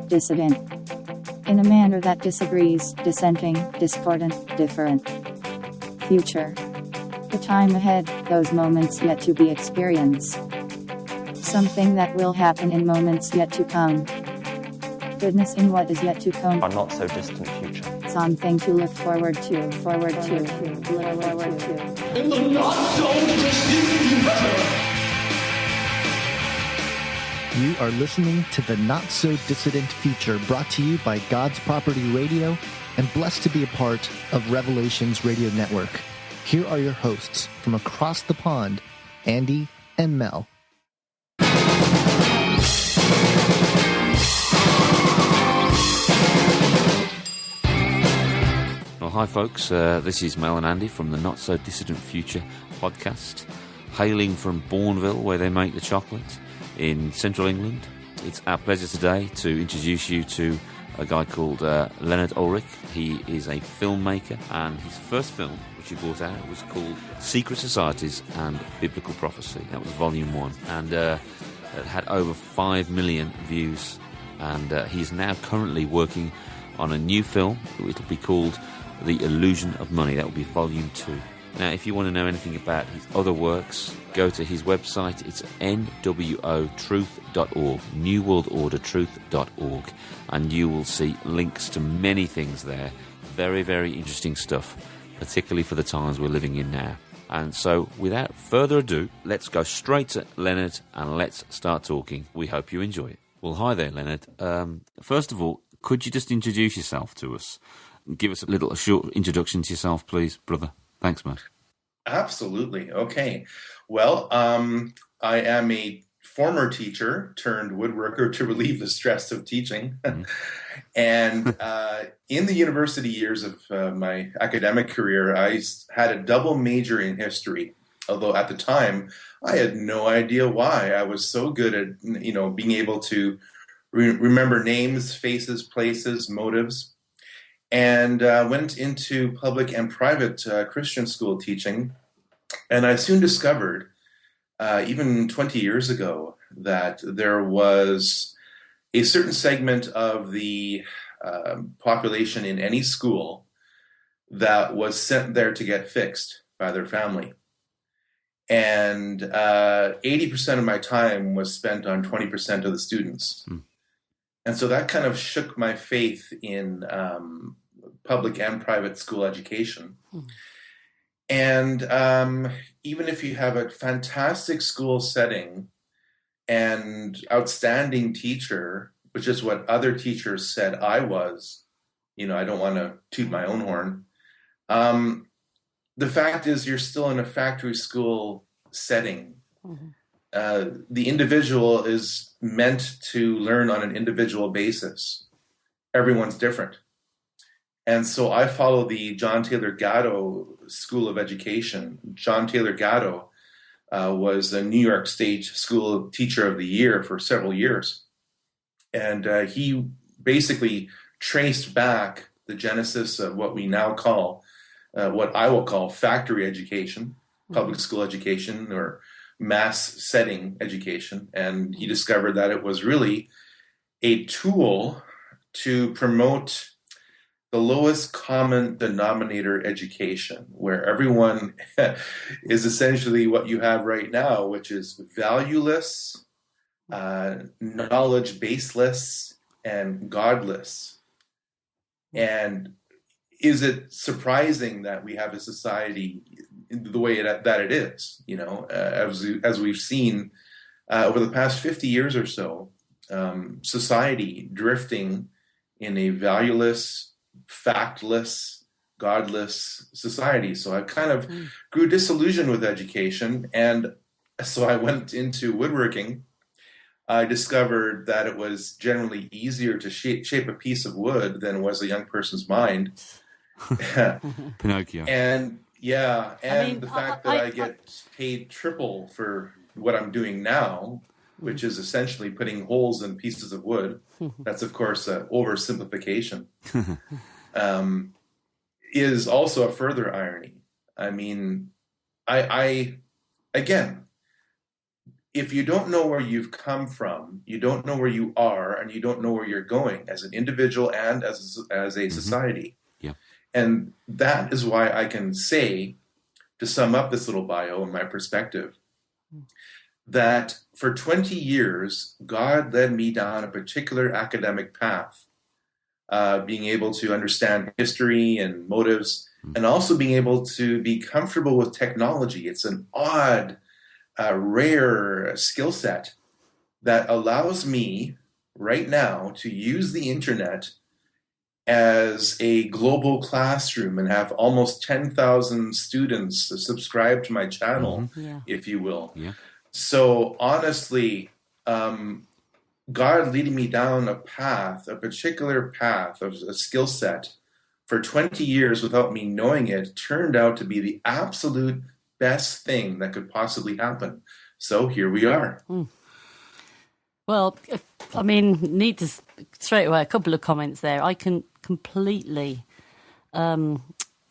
Dissident. In a manner that disagrees, dissenting, discordant, different. Future. The time ahead, those moments yet to be experienced. Something that will happen in moments yet to come. Goodness in what is yet to come. A not so distant future. Something to look forward to. In the not so distant future. You are listening to the Not So Dissident Future, brought to you by God's Property Radio and blessed to be a part of Revelations Radio Network. Here are your hosts from across the pond, Andy and Mel. Well, hi folks, this is Mel and Andy from the Not So Dissident Future podcast, hailing from Bourneville, where they make the chocolate in central England. It's our pleasure today to introduce you to a guy called Leonard Ulrich. He is a filmmaker, and his first film, which he brought out, was called Secret Societies and Biblical Prophecy. That was volume 1, and it had over 5 million views, and he's now currently working on a new film. It'll be called The Illusion of Money. That will be volume 2. Now, if you want to know anything about his other works, go to his website. It's nwotruth.org, newworldordertruth.org, and you will see links to many things there. Very, very interesting stuff, particularly for the times we're living in now. And so, without further ado, let's go straight to Leonard and let's start talking. We hope you enjoy it. Well, hi there, Leonard. First of all, could you just introduce yourself to us? Give us a short introduction to yourself, please, brother. Thanks, man. Absolutely. Okay. Well, I am a former teacher turned woodworker to relieve the stress of teaching. Mm-hmm. And in the university years of my academic career, I had a double major in history. Although at the time, I had no idea why. I was so good at, being able to remember names, faces, places, motives. And went into public and private Christian school teaching. And I soon discovered, even 20 years ago, that there was a certain segment of the population in any school that was sent there to get fixed by their family. And 80% of my time was spent on 20% of the students. Mm. And so that kind of shook my faith in public and private school education. Mm. And even if you have a fantastic school setting and outstanding teacher, which is what other teachers said I was, I don't want to toot my own horn. The fact is you're still in a factory school setting. Mm-hmm. The individual is meant to learn on an individual basis. Everyone's different. And so I follow the John Taylor Gatto School of Education. John Taylor Gatto was a New York State School Teacher of the Year for several years. And he basically traced back the genesis of what we now call, what I will call factory education, public school education, or mass setting education. And he discovered that it was really a tool to promote the lowest common denominator education, where everyone is essentially what you have right now, which is valueless, knowledge baseless, and godless. And is it surprising that we have a society the way that it is? As we've seen over the past 50 years or so, society drifting in a valueless, factless, godless society. So I kind of grew disillusioned with education, and so I went into woodworking. I discovered that it was generally easier to shape a piece of wood than was a young person's mind. Pinocchio. And the fact that I get paid triple for what I'm doing now, which is essentially putting holes in pieces of wood. That's, of course, an oversimplification. Is also a further irony. I mean, I again, if you don't know where you've come from, you don't know where you are, and you don't know where you're going as an individual and as a society. Yeah. And that is why I can say, to sum up this little bio and my perspective, that for 20 years, God led me down a particular academic path, being able to understand history and motives, and also being able to be comfortable with technology. It's an odd, rare skill set that allows me right now to use the internet as a global classroom and have almost 10,000 students subscribe to my channel, if you will. Yeah. So honestly, God leading me down a path, a particular path of a skill set for 20 years without me knowing it, turned out to be the absolute best thing that could possibly happen. So here we are. Well, I mean, need to straight away a couple of comments there. I can completely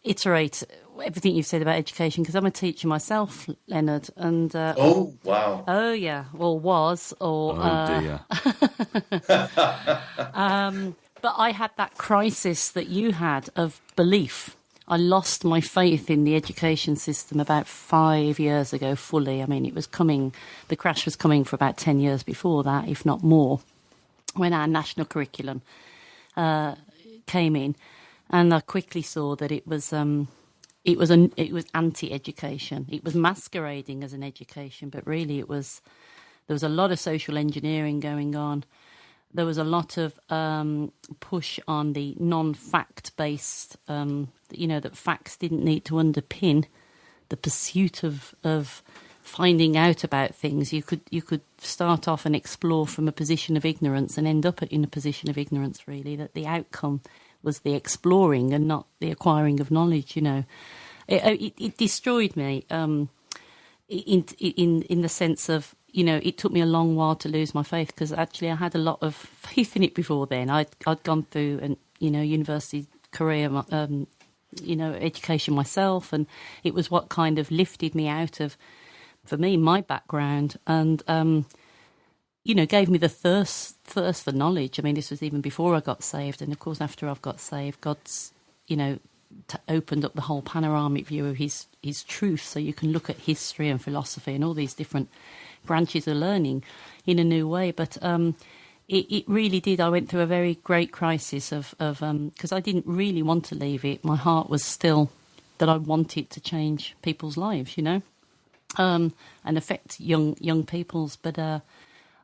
iterate everything you've said about education, because I'm a teacher myself, Leonard. And oh, wow. Oh, yeah. Or was. Or, dear. but I had that crisis that you had of belief. I lost my faith in the education system about 5 years ago fully. I mean, it was coming, the crash was coming for about 10 years before that, if not more, when our national curriculum came in. And I quickly saw that it was anti-education. It was masquerading as an education, but really there was a lot of social engineering going on. There was a lot of push on the non-fact based, that facts didn't need to underpin the pursuit of finding out about things. You could start off and explore from a position of ignorance and end up in a position of ignorance, really, that the outcome was the exploring and not the acquiring of knowledge, It destroyed me in the sense of, it took me a long while to lose my faith, because actually I had a lot of faith in it before then. I'd gone through university career, education myself, and it was what kind of lifted me out of, for me, my background, and gave me the thirst for knowledge. I mean, this was even before I got saved, and of course after I've got saved, God's opened up the whole panoramic view of his truth, so you can look at history and philosophy and all these different branches of learning in a new way. But it really did. I went through a very great crisis of because I didn't really want to leave it. My heart was still that I wanted to change people's lives, and affect young people's. But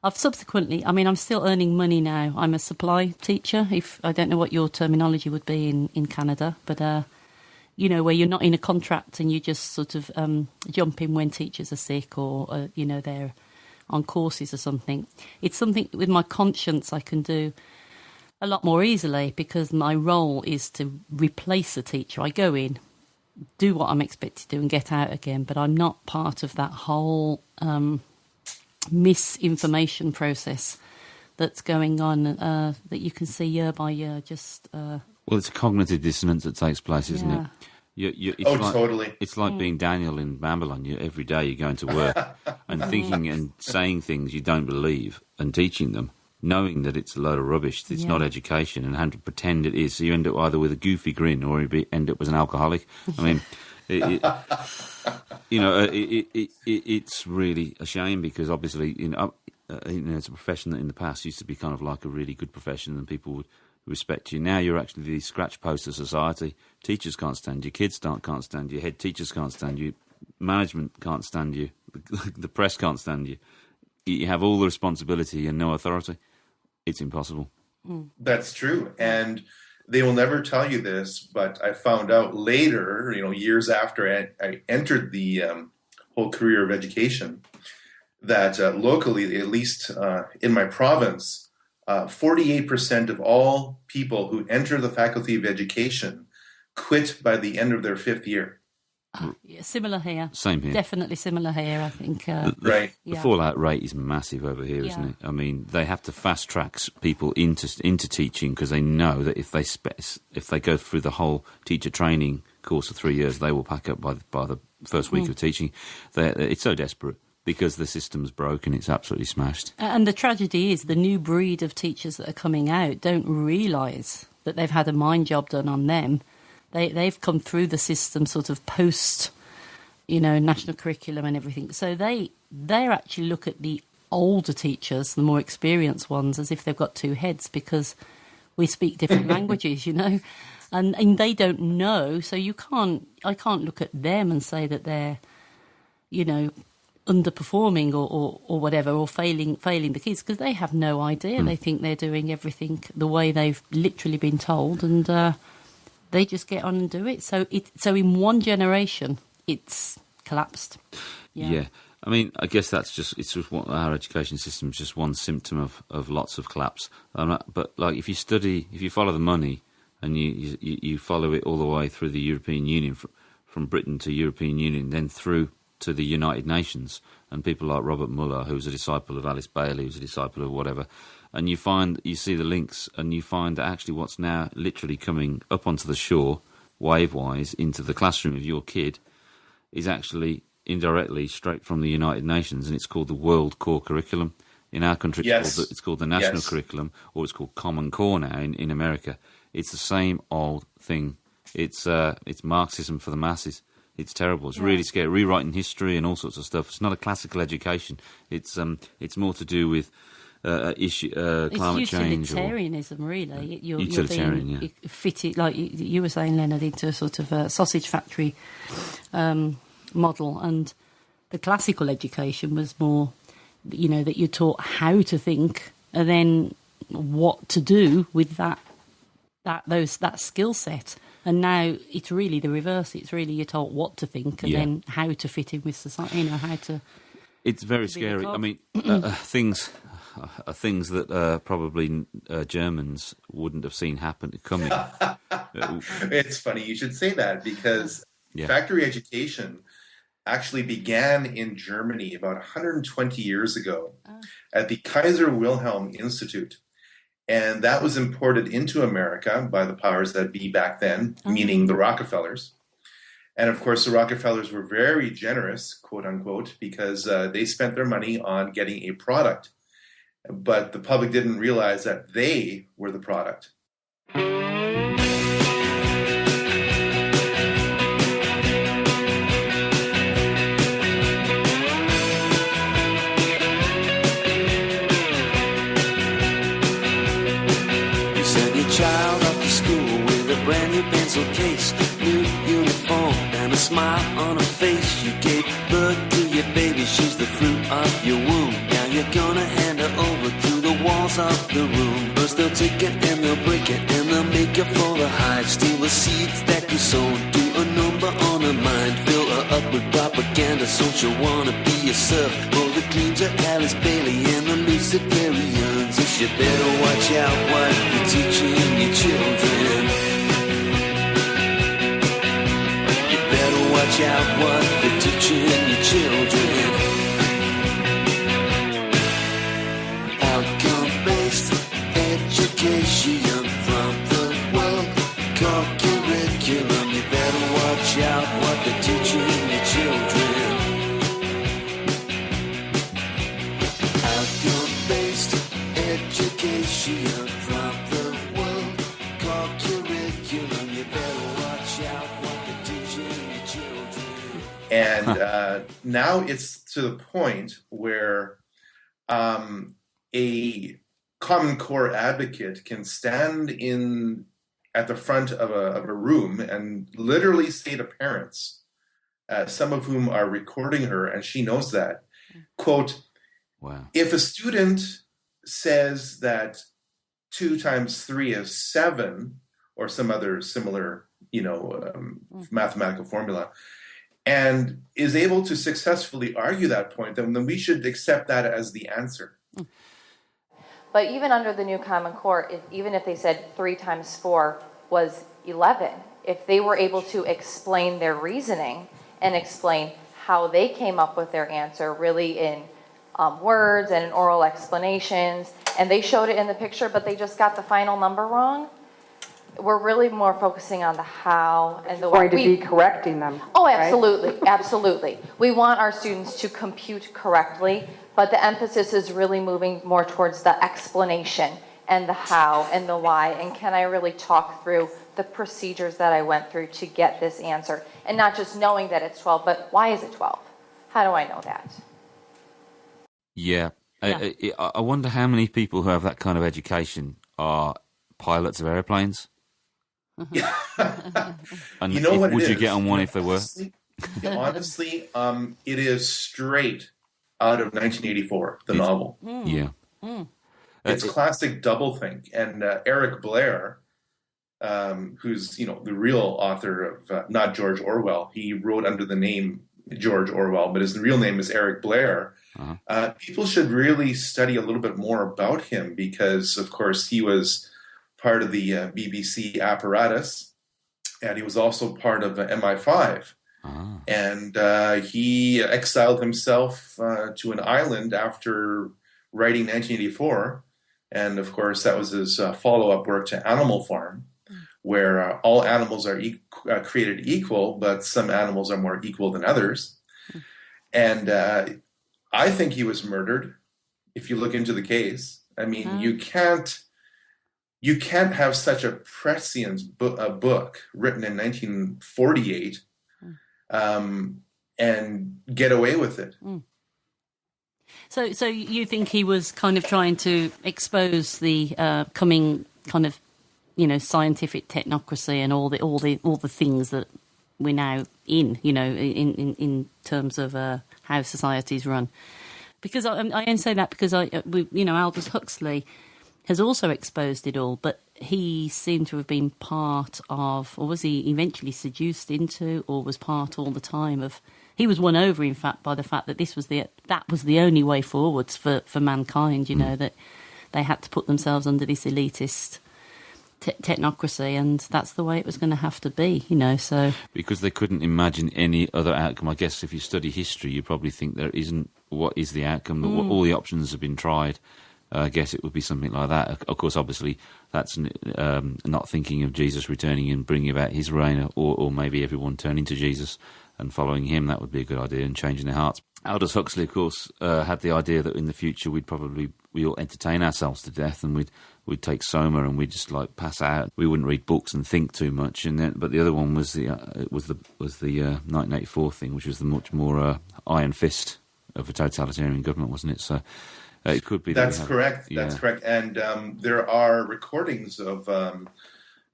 I've subsequently, I'm still earning money now. I'm a supply teacher. I don't know what your terminology would be in Canada, but where you're not in a contract and you just sort of jump in when teachers are sick or they're on courses or something. It's something with my conscience I can do a lot more easily, because my role is to replace a teacher. I go in, do what I'm expected to do and get out again, but I'm not part of that whole misinformation process that's going on that you can see year by year. Well, it's a cognitive dissonance that takes place, isn't it? Totally. It's like being Daniel in Babylon. Every day you're going to work and thinking and saying things you don't believe and teaching them, knowing that it's a load of rubbish, that it's not education, and having to pretend it is. So you end up either with a goofy grin or you end up as an alcoholic. I mean, it's really a shame, because obviously, it's a profession that in the past used to be kind of like a really good profession and people would respect you. Now you're actually the scratch post of society. Teachers can't stand you, kids can't stand you, head teachers can't stand you, management can't stand you, the press can't stand you. You have all the responsibility and no authority. It's impossible. That's true. And they will never tell you this, but I found out later, years after I entered the whole career of education, that locally, at least in my province, 48% of all people who enter the faculty of education quit by the end of their 5th year. Yeah, similar here. Same here. Definitely similar here, I think. Right. The fallout rate is massive over here, isn't it? I mean, they have to fast track people into teaching, because they know that if they go through the whole teacher training course of 3 years, they will pack up by the first week of teaching. It's so desperate. because the system's broken, it's absolutely smashed. And the tragedy is the new breed of teachers that are coming out don't realise that they've had a mind job done on them. They've come through the system sort of post, national curriculum and everything. So they actually look at the older teachers, the more experienced ones, as if they've got two heads because we speak different languages, and they don't know. So I can't look at them and say that they're, underperforming or whatever, or failing the kids, because they have no idea. They think they're doing everything the way they've literally been told, and they just get on and do it. So in one generation, it's collapsed. Yeah. I mean, I guess it's just what our education system is just one symptom of lots of collapse. But like, if you follow the money and you follow it all the way through the European Union, from Britain to European Union, then through to the United Nations, and people like Robert Mueller, who was a disciple of Alice Bailey, who was a disciple of whatever, and you see the links, and you find that actually what's now literally coming up onto the shore, wave-wise, into the classroom of your kid, is actually indirectly straight from the United Nations, and it's called the World Core Curriculum. In our country, it's called the National Curriculum, or it's called Common Core now in America. It's the same old thing. It's Marxism for the masses. It's terrible. It's really scary. Rewriting history and all sorts of stuff. It's not a classical education. It's more to do with climate change. It's utilitarianism, really. Utilitarian, you're fitted, like you were saying, Leonard, into a sort of a sausage factory model. And the classical education was more, that you're taught how to think and then what to do with that skill set. And now it's really the reverse. It's really you're taught what to think and then how to fit in with society. How to. It's very scary. I mean, things that probably Germans wouldn't have seen coming. It's funny you should say that, because factory education actually began in Germany about 120 years ago at the Kaiser Wilhelm Institute. And that was imported into America by the powers that be back then, meaning the Rockefellers. And of course, the Rockefellers were very generous, quote unquote, because they spent their money on getting a product. But the public didn't realize that they were the product. Child up to school with a brand new pencil case, new uniform and a smile on her face. You gave birth to your baby, she's the fruit of your womb. Now you're gonna hand her over to the walls of the room. First they'll take it and they'll break it and they'll make her for the hive. Steal the seeds that you sowed, do a number on her mind. Fill her up with propaganda so she'll wanna be a serf for the dreams of Alice Bailey and the Luciferians. So you better watch out what you're teaching your children. You better watch out what you're teaching your children. Outcome-based education from the World Core Curriculum. You better watch out what they're teaching your children. Outcome-based education from the World Core Curriculum. You better watch out what they're teaching your children. And now it's to the point where a Common Core advocate can stand at the front of a room and literally say to parents, some of whom are recording her, and she knows that, quote, wow. If a student says that 2 times 3 is 7, or some other similar, mathematical formula, and is able to successfully argue that point, then we should accept that as the answer. But even under the new Common Core, even if they said 3 times 4 was 11, if they were able to explain their reasoning and explain how they came up with their answer really in words and in oral explanations, and they showed it in the picture, but they just got the final number wrong, we're really more focusing on the how and the Going why. to be correcting them. Oh, right? absolutely, absolutely. We want our students to compute correctly, but the emphasis is really moving more towards the explanation and the how and the why, and can I really talk through the procedures that I went through to get this answer, and not just knowing that it's 12, but why is it 12? How do I know that? Yeah. I wonder how many people who have that kind of education are pilots of airplanes. And You know what would it you is? get on one if they were? Honestly, it is straight out of 1984, the novel. Yeah. It's classic doublethink. And Eric Blair, who's the real author of not George Orwell, he wrote under the name George Orwell, but his real name is Eric Blair. People should really study a little bit more about him because, of course, he was part of the BBC apparatus, and he was also part of MI5. And he exiled himself to an island after writing 1984. And, of course, that was his follow-up work to Animal Farm, where all animals are created equal, but some animals are more equal than others. And I think he was murdered, if you look into the case. I mean, you can't have such a prescient book written in 1948 and get away with it. So you think he was kind of trying to expose the coming kind of scientific technocracy and all the things that we're now in terms of how societies run. Because I only say that because Aldous Huxley has also exposed it all, but he seemed to have been part of, or was he eventually seduced into, or was part all the time of. He was won over, in fact, by the fact that that was the only way forwards for mankind. That they had to put themselves under this elitist technocracy, and that's the way it was going to have to be. So because they couldn't imagine any other outcome. I guess if you study history, you probably think there isn't. What is the outcome? All the options have been tried. I guess it would be something like that. Of course, obviously, that's not thinking of Jesus returning and bringing about his reign, or maybe everyone turning to Jesus and following him. That would be a good idea, and changing their hearts. Aldous Huxley, of course, had the idea that in the future we all entertain ourselves to death, and we'd take soma and we'd just like pass out. We wouldn't read books and think too much. But the other one was the 1984 thing, which was the much more iron fist of a totalitarian government, wasn't it? So it could be. That's correct. Yeah. That's correct. And there are recordings of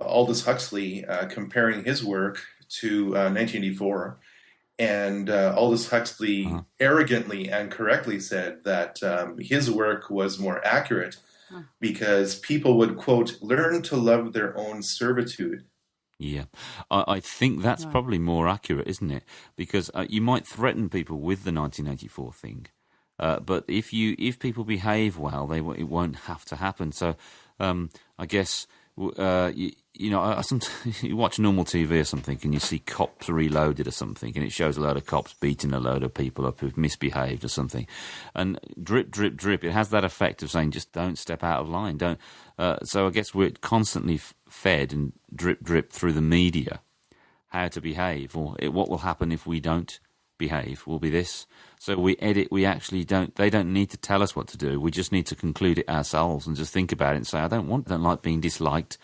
Aldous Huxley comparing his work to 1984. And Aldous Huxley arrogantly and correctly said that his work was more accurate because people would, quote, learn to love their own servitude. Yeah, I think that's probably more accurate, isn't it? Because you might threaten people with the 1984 thing, but if people behave well, it won't have to happen. So I guess sometimes you watch normal TV or something, and you see Cops Reloaded or something, and it shows a load of cops beating a load of people up who've misbehaved or something, and drip, drip, drip. It has that effect of saying, just don't step out of line. Don't. So I guess we're constantly fed and drip, drip through the media how to behave, or what will happen if we don't behave will be this. So we actually don't. They don't need to tell us what to do. We just need to conclude it ourselves and just think about it and say, I don't like being disliked.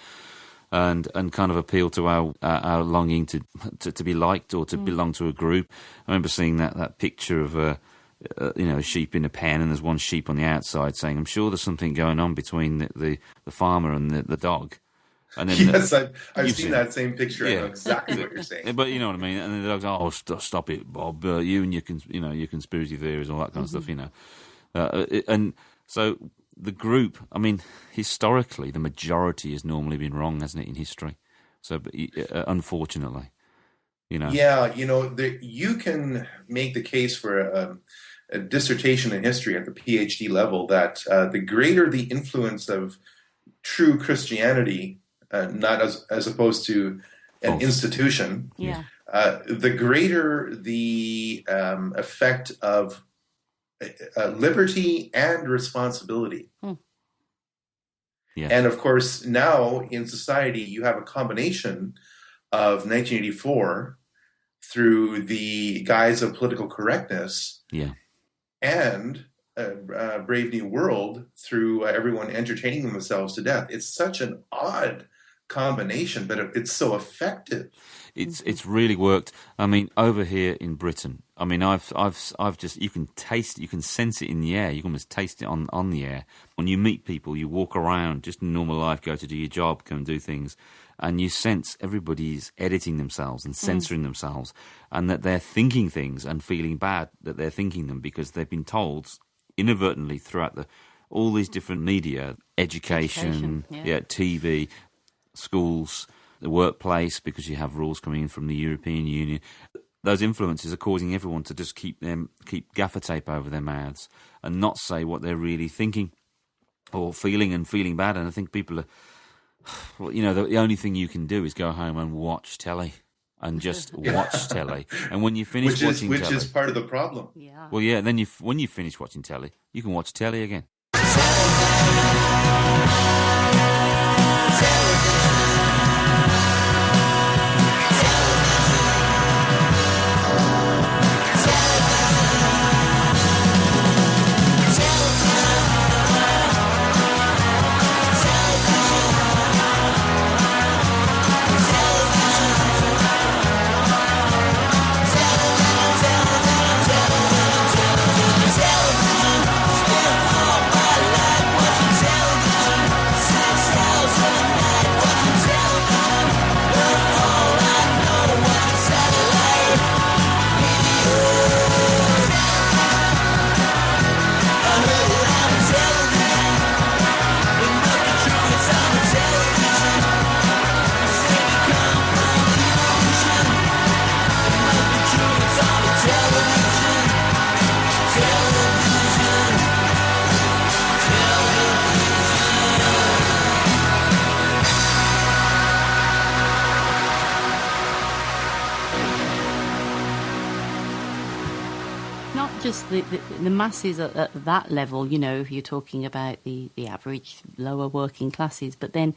And kind of appeal to our longing to be liked or to belong to a group. I remember seeing that picture of a sheep in a pen, and there's one sheep on the outside saying, "I'm sure there's something going on between the farmer and the dog." And then yes, I've seen that same picture. Yeah. I know exactly what you're saying. But you know what I mean. And then the dog's, "Oh, stop it, Bob! You and your conspiracy theories, all that kind of stuff." And so. The group, I mean, historically, the majority has normally been wrong, hasn't it, in history? So, unfortunately, Yeah, you can make the case for a dissertation in history at the PhD level that the greater the influence of true Christianity, not as opposed to an institution, the greater the effect of liberty and responsibility. Yeah. And of course, now in society, you have a combination of 1984 through the guise of political correctness, Yeah. and Brave New World through everyone entertaining themselves to death. It's such an odd combination, but it's so effective. It's really worked. I mean, over here in Britain, I mean, I've just, you can taste it, you can sense it in the air, you can almost taste it on the air. When you meet people, you walk around, just in normal life, go to do your job, go and do things, and you sense everybody's editing themselves and censoring themselves, and that they're thinking things and feeling bad that they're thinking them because they've been told inadvertently throughout all these different media, education, TV, schools, the workplace, because you have rules coming in from the European Union. Those influences are causing everyone to just keep gaffer tape over their mouths and not say what they're really thinking or feeling and feeling bad. And I think people are, well, you know, the only thing you can do is go home and watch telly and just watch telly. And when you finish watching telly, which is part of the problem. Yeah. Well, yeah. Then when you finish watching telly, you can watch telly again. Just the masses at that level, you know, you're talking about the average lower working classes, but then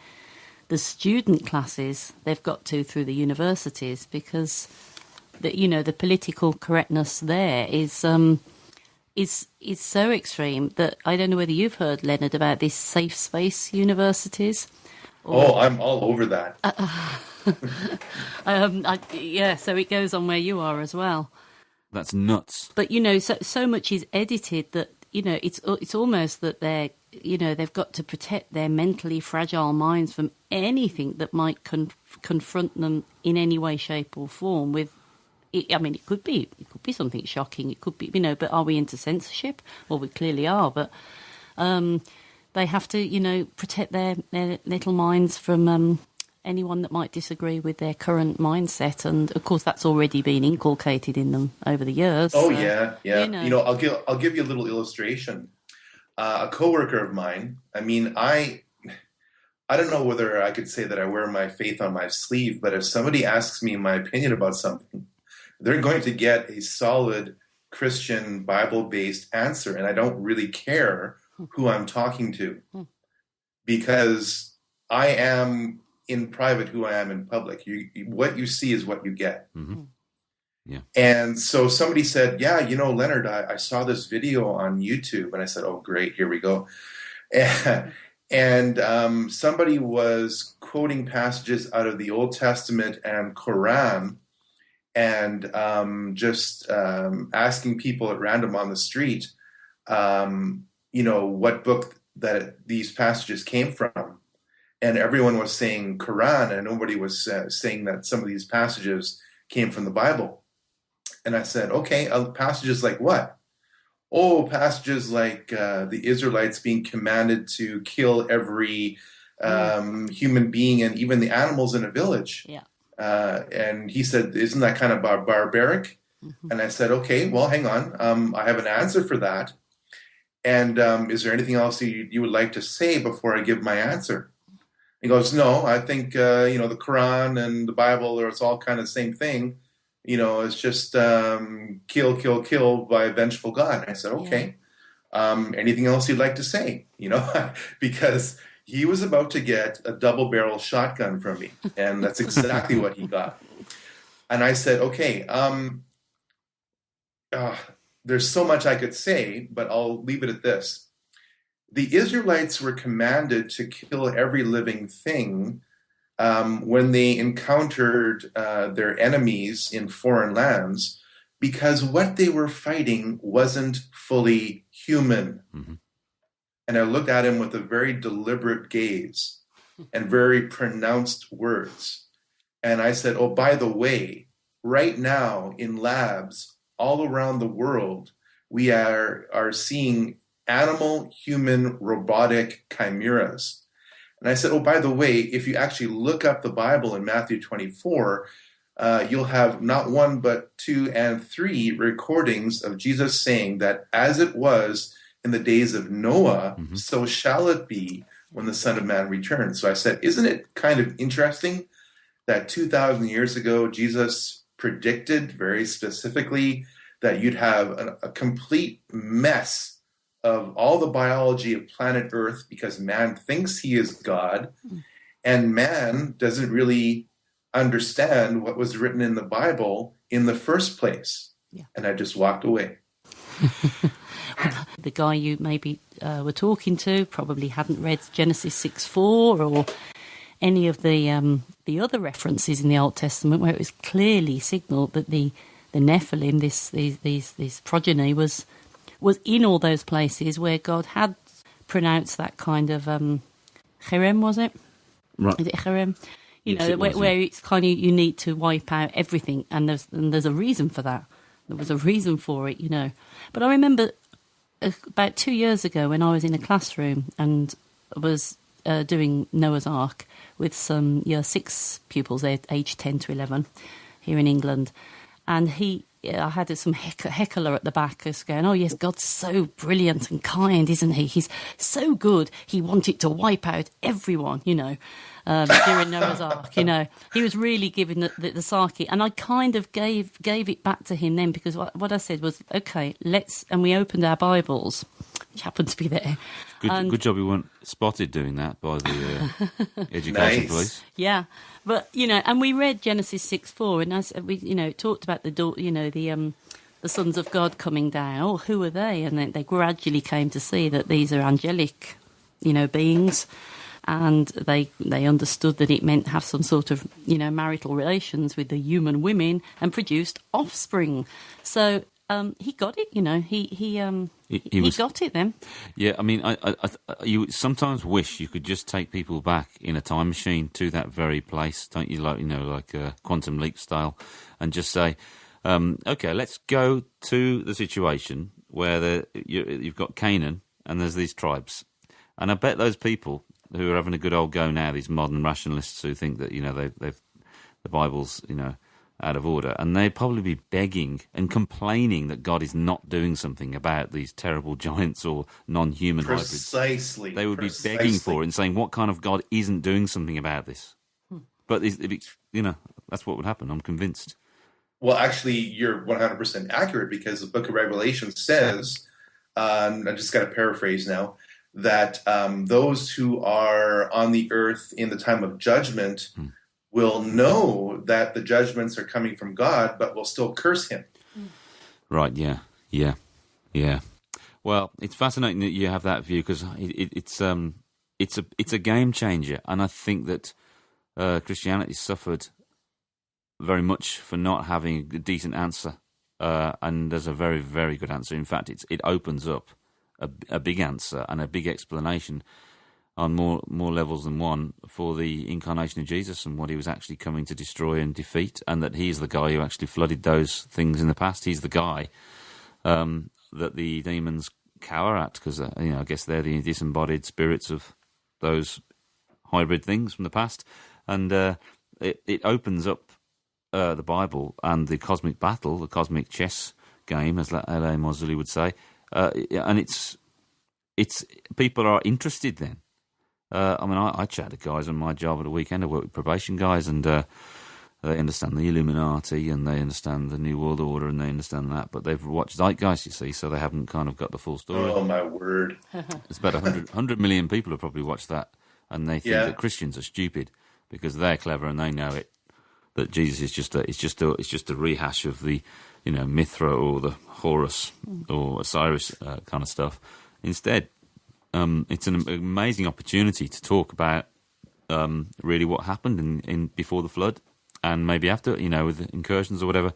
the student classes, they've got to through the universities, because the political correctness there is so extreme that I don't know whether you've heard, Leonard, about these safe space universities. I'm all over that. So it goes on where you are as well. That's nuts. But so much is edited that it's almost that they've got to protect their mentally fragile minds from anything that might confront them in any way, shape, or form. It could be something shocking. It could be, But are we into censorship? Well, we clearly are. But they have to, protect their little minds from anyone that might disagree with their current mindset, and of course that's already been inculcated in them over the years. Yeah. I'll give you a little illustration. A coworker of mine, I don't know whether I could say that I wear my faith on my sleeve, but if somebody asks me my opinion about something, they're going to get a solid Christian Bible-based answer, and I don't really care who I'm talking to, because I am in private who I am in public. What you see is what you get. Mm-hmm. Yeah. And so somebody said, Leonard, I saw this video on YouTube. And I said, oh, great, here we go. And somebody was quoting passages out of the Old Testament and Quran, and just asking people at random on the street, what book that these passages came from. And everyone was saying Quran, and nobody was saying that some of these passages came from the Bible. And I said, okay, passages like what? Oh, passages like the Israelites being commanded to kill every human being and even the animals in a village. Yeah. And he said, isn't that kind of barbaric? Mm-hmm. And I said, okay, well, hang on. I have an answer for that. And is there anything else you would like to say before I give my answer? He goes, no, I think, the Quran and the Bible, it's all kind of the same thing. It's just kill by a vengeful God. And I said, okay. Anything else you'd like to say? Because He was about to get a double-barrel shotgun from me, and that's exactly what he got. And I said, okay, there's so much I could say, but I'll leave it at this. The Israelites were commanded to kill every living thing when they encountered their enemies in foreign lands, because what they were fighting wasn't fully human. Mm-hmm. And I looked at him with a very deliberate gaze and very pronounced words. And I said, oh, by the way, right now in labs all around the world, we are seeing animal, human, robotic chimeras. And I said, oh, by the way, if you actually look up the Bible in Matthew 24, you'll have not one, but 2 and 3 recordings of Jesus saying that as it was in the days of Noah, Mm-hmm. so shall it be when the Son of Man returns. So I said, isn't it kind of interesting that 2,000 years ago, Jesus predicted very specifically that you'd have a complete mess of all the biology of planet Earth because man thinks he is God, and man doesn't really understand what was written in the Bible in the first place. Yeah. And I just walked away. The guy you maybe were talking to probably hadn't read Genesis 6:4 or any of the other references in the Old Testament where it was clearly signalled that the Nephilim, this progeny, was in all those places where God had pronounced that kind of cherem, was it? Right. Is it cherem? You Yes, know, it was, where it's kind of you need to wipe out everything, and there's a reason for that. There was a reason for it, you know. But I remember about 2 years ago when I was in a classroom and was doing Noah's Ark with some year 6 pupils, they're aged 10 to 11 here in England, and I had some heckler at the back who's going, oh yes, God's so brilliant and kind, isn't he? He's so good. He wanted to wipe out everyone, you know, during Noah's Ark, you know. He was really giving the sarky. And I kind of gave it back to him then, because what I said was, okay, and we opened our Bibles, which happened to be there. Good job we weren't spotted doing that by the education Nice. police. Yeah, but you know, and we read Genesis 6:4, and as we, you know, it talked about the sons of God coming down. Oh, who are they? And then they gradually came to see that these are angelic, you know, beings, and they understood that it meant have some sort of, you know, marital relations with the human women and produced offspring. So he got it, you know. He got it then. Yeah, I mean, you sometimes wish you could just take people back in a time machine to that very place, don't you? Like, you know, like Quantum Leap style, and just say, okay, let's go to the situation where you've got Canaan and there's these tribes, and I bet those people who are having a good old go now, these modern rationalists who think that, you know, the Bible's, you know, out of order, and they'd probably be begging and complaining that God is not doing something about these terrible giants or non-human hybrids. Precisely. They would be begging for it and saying, what kind of God isn't doing something about this? But, you know, that's what would happen, I'm convinced. Well, actually, you're 100% accurate, because the book of Revelation says, I just got to paraphrase now, that those who are on the earth in the time of judgment will know that the judgments are coming from God, but will still curse him. Right, yeah. Well, it's fascinating that you have that view, because it's a game changer, and I think that Christianity suffered very much for not having a decent answer, and there's a very, very good answer. In fact, it opens up a big answer and a big explanation on more levels than one for the incarnation of Jesus and what he was actually coming to destroy and defeat, and that he's the guy who actually flooded those things in the past. He's the guy that the demons cower at, because you know, I guess they're the disembodied spirits of those hybrid things from the past, and it opens up the Bible and the cosmic battle, the cosmic chess game, as L.A. Mosley would say, and it's people are interested then. I mean, I chat to guys on my job at the weekend. I work with probation guys, and they understand the Illuminati, and they understand the New World Order, and they understand that. But they've watched Zeitgeist, you see, so they haven't kind of got the full story. Oh, my word. It's about 100 million people have probably watched that and they think that Christians are stupid because they're clever and they know it. That Jesus is just a rehash of the, Mithra or the Horus or Osiris kind of stuff. Instead, it's an amazing opportunity to talk about really what happened in before the flood and maybe after, with the incursions or whatever,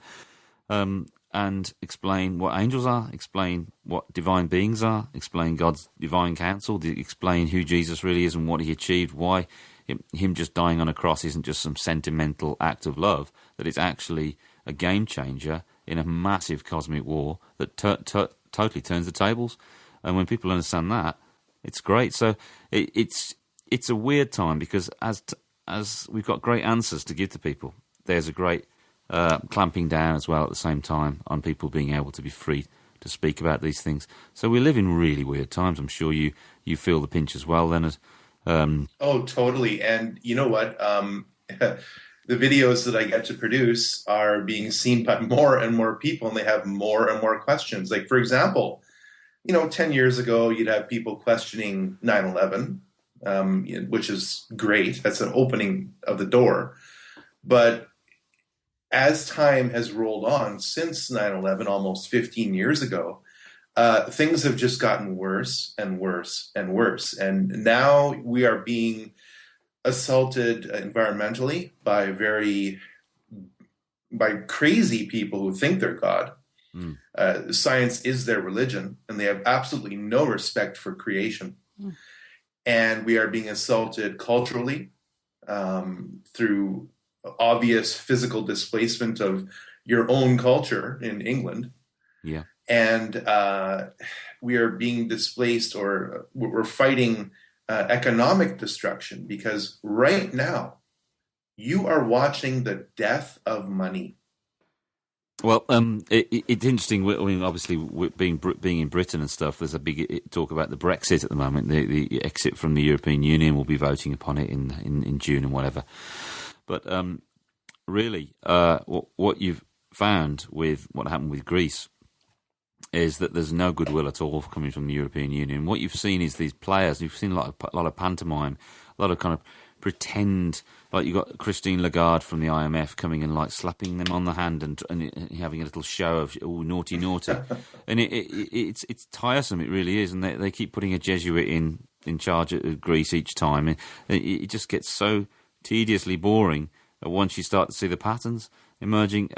and explain what angels are, explain what divine beings are, explain God's divine counsel, explain who Jesus really is and what he achieved, why him just dying on a cross isn't just some sentimental act of love, that it's actually a game changer in a massive cosmic war that totally turns the tables. And when people understand that, it's great. So it's a weird time because as we've got great answers to give to people, there's a great clamping down as well at the same time on people being able to be free to speak about these things. So we live in really weird times. I'm sure you feel the pinch as well, Leonard. Oh, totally. And you know what? The videos that I get to produce are being seen by more and more people, and they have more and more questions. Like, for example, 10 years ago, you'd have people questioning 9/11, which is great. That's an opening of the door. But as time has rolled on since 9/11, almost 15 years ago, things have just gotten worse and worse and worse. And now we are being assaulted environmentally by crazy people who think they're God. Science is their religion, and they have absolutely no respect for creation. And we are being assaulted culturally through obvious physical displacement of your own culture in England. Yeah. And we are being displaced, or we're fighting economic destruction, because right now you are watching the death of money. Well, it's interesting. I mean, obviously, being in Britain and stuff, there's a big talk about the Brexit at the moment. The exit from the European Union. We'll be voting upon it in June and whatever. But really, what you've found with what happened with Greece is that there's no goodwill at all coming from the European Union. What you've seen is these players. You've seen a lot of pantomime, a lot of kind of pretend. Like you've got Christine Lagarde from the IMF coming and like slapping them on the hand and having a little show of naughty, and it's tiresome. It really is, and they keep putting a Jesuit in charge of Greece each time, and it just gets so tediously boring once you start to see the patterns emerging.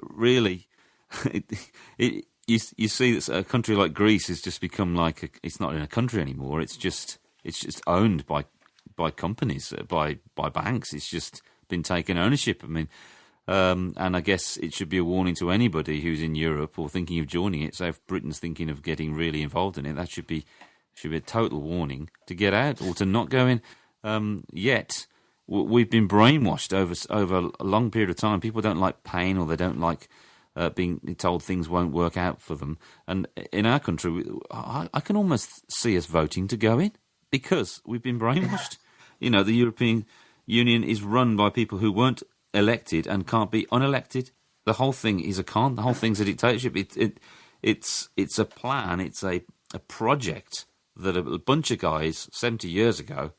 Really. You see that a country like Greece has just become like it's not in a country anymore. It's just owned by companies, by banks. It's just been taken ownership. I mean, and I guess it should be a warning to anybody who's in Europe or thinking of joining it. So if Britain's thinking of getting really involved in it, that should be a total warning to get out or to not go in. Yet we've been brainwashed over a long period of time. People don't like pain, or they don't like being told things won't work out for them. And in our country, I can almost see us voting to go in because we've been brainwashed. The European Union is run by people who weren't elected and can't be unelected. The whole thing is a con. The whole thing's a dictatorship. It's a plan. It's a project that a bunch of guys 70 years ago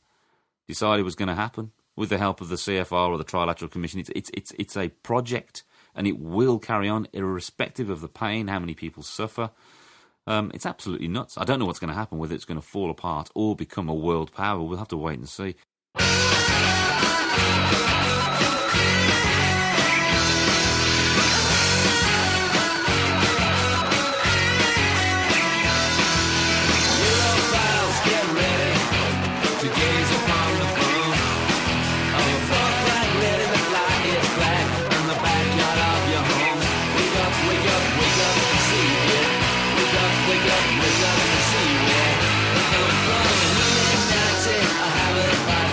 decided was going to happen with the help of the CFR or the Trilateral Commission. It's a project. And it will carry on irrespective of the pain, how many people suffer. It's absolutely nuts. I don't know what's going to happen, whether it's going to fall apart or become a world power. We'll have to wait and see. Wake up and see where they come from. Illuminati, I have it by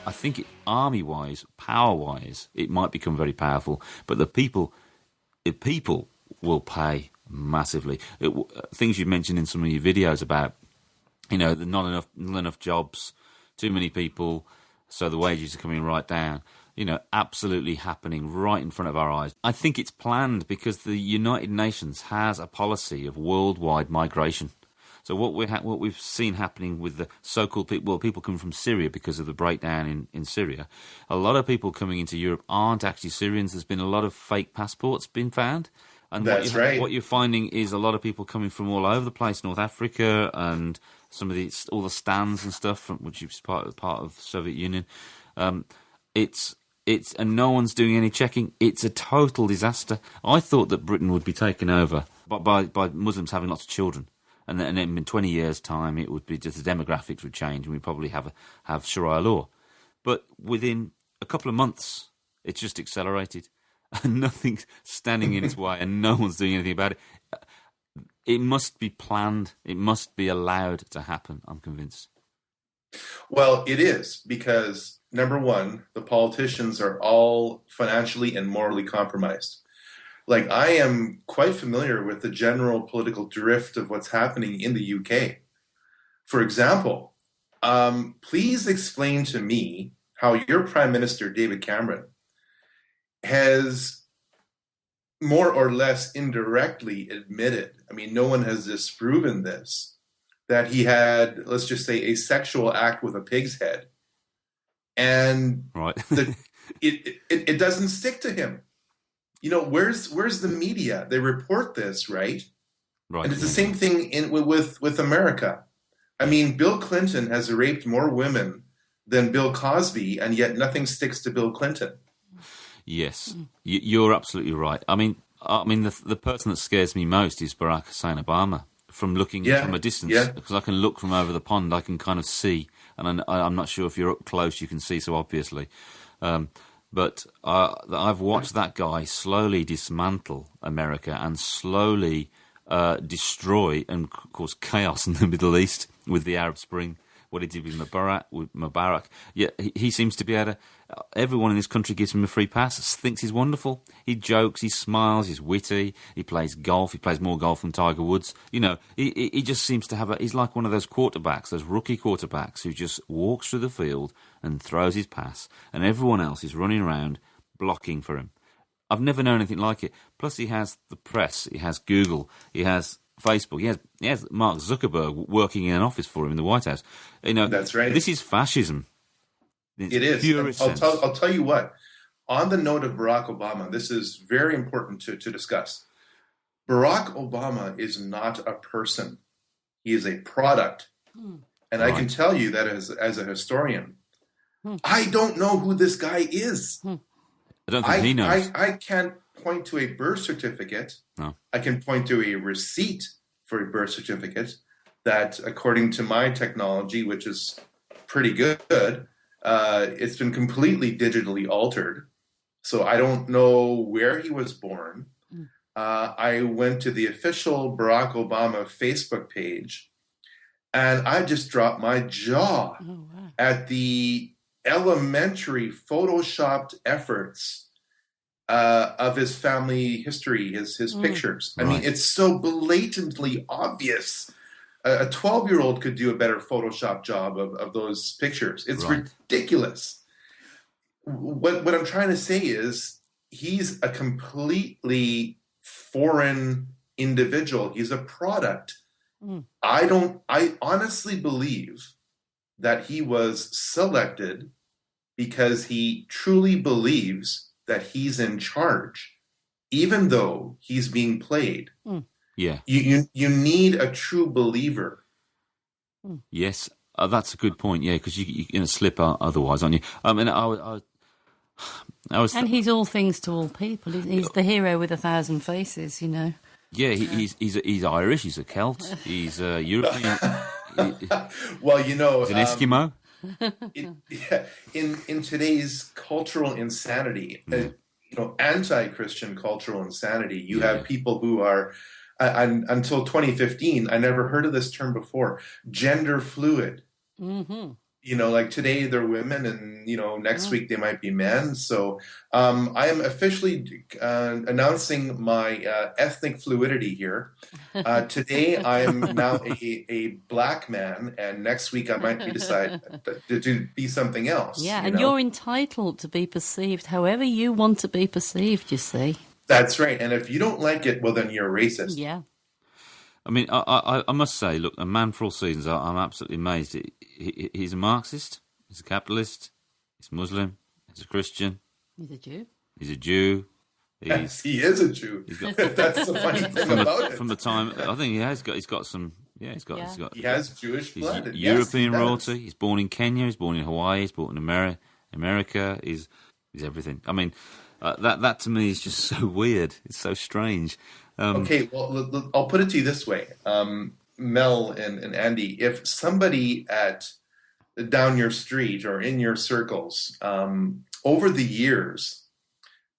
I think army-wise, power-wise, it might become very powerful, but the people will pay massively. Things you mentioned in some of your videos about, the not enough jobs, too many people, so the wages are coming right down. Absolutely happening right in front of our eyes. I think it's planned because the United Nations has a policy of worldwide migration. So what we've seen happening with the so-called people coming from Syria because of the breakdown in Syria, a lot of people coming into Europe aren't actually Syrians. There's been a lot of fake passports being found. And what you're finding is a lot of people coming from all over the place, North Africa and all the stands and stuff, from which is part of the Soviet Union. And no one's doing any checking. It's a total disaster. I thought that Britain would be taken over by Muslims having lots of children, and then in 20 years' time, it would be just the demographics would change, and we'd probably have Sharia law. But within a couple of months, it's just accelerated, and nothing's standing in its way, and no one's doing anything about it. It must be planned. It must be allowed to happen. I'm convinced. Well, it is, because number one, the politicians are all financially and morally compromised. Like, I am quite familiar with the general political drift of what's happening in the UK. For example, please explain to me how your Prime Minister, David Cameron, has more or less indirectly admitted, I mean, no one has disproven this, that he had, let's just say, a sexual act with a pig's head. And right. it doesn't stick to him. Where's the media? They report this, right? Right. And it's the same thing with America. I mean, Bill Clinton has raped more women than Bill Cosby, and yet nothing sticks to Bill Clinton. Yes, you're absolutely right. I mean, the person that scares me most is Barack Hussein Obama. From looking from a distance, because I can look from over the pond, I can kind of see, and I'm not sure if you're up close, you can see so obviously. But I've watched that guy slowly dismantle America and slowly destroy and cause chaos in the Middle East with the Arab Spring. What he did with Mubarak. Yeah, he seems to be able to. Everyone in this country gives him a free pass. Thinks he's wonderful. He jokes. He smiles. He's witty. He plays golf. He plays more golf than Tiger Woods. He just seems to have he's like one of those quarterbacks, those rookie quarterbacks who just walks through the field and throws his pass, and everyone else is running around blocking for him. I've never known anything like it. Plus, he has the press. He has Google. He has Facebook. He has Mark Zuckerberg working in an office for him in the White House. That's right. This is fascism. It is. I'll tell you what. On the note of Barack Obama, this is very important to discuss. Barack Obama is not a person. He is a product. And right. I can tell you that as a historian, I don't know who this guy is. I don't think he knows. I can't point to a birth certificate. No. I can point to a receipt for a birth certificate that, according to my technology, which is pretty good, it's been completely digitally altered. So I don't know where he was born. I went to the official Barack Obama Facebook page, and I just dropped my jaw at the elementary photoshopped efforts of his family history, his pictures. I mean, it's so blatantly obvious. A 12-year-old could do a better Photoshop job of those pictures. It's ridiculous. What I'm trying to say is he's a completely foreign individual. He's a product. I honestly believe that he was selected because he truly believes that he's in charge, even though he's being played. Yeah. You need a true believer. Yes, that's a good point. Yeah, because you're going to slip otherwise, aren't you? And I was. And he's all things to all people. He's the hero with 1,000 faces. Yeah, he's Irish. He's a Celt. He's European. Well, he's an Eskimo. In today's cultural insanity, anti-Christian cultural insanity, you have people who are, until 2015, I never heard of this term before, gender fluid. Like today they're women, and next week they might be men. So I am officially announcing my ethnic fluidity here. Today I am now a black man, and next week I might decide to be something else. Yeah, and you're entitled to be perceived however you want to be perceived, you see. That's right. And if you don't like it, well, then you're a racist. Yeah. I mean, I must say, look, a man for all seasons, I'm absolutely amazed. He's a Marxist, he's a capitalist, he's Muslim, he's a Christian. He's a Jew. He's a Jew. Yes, he is a Jew. That's the funny thing about it. From the time, I think he has got some, he has Jewish blood. He's European royalty. He's born in Kenya, he's born in Hawaii, he's born in America, he's everything. I mean, that to me is just so weird. It's so strange. Okay, well, I'll put it to you this way. Mel and Andy, if somebody down your street or in your circles over the years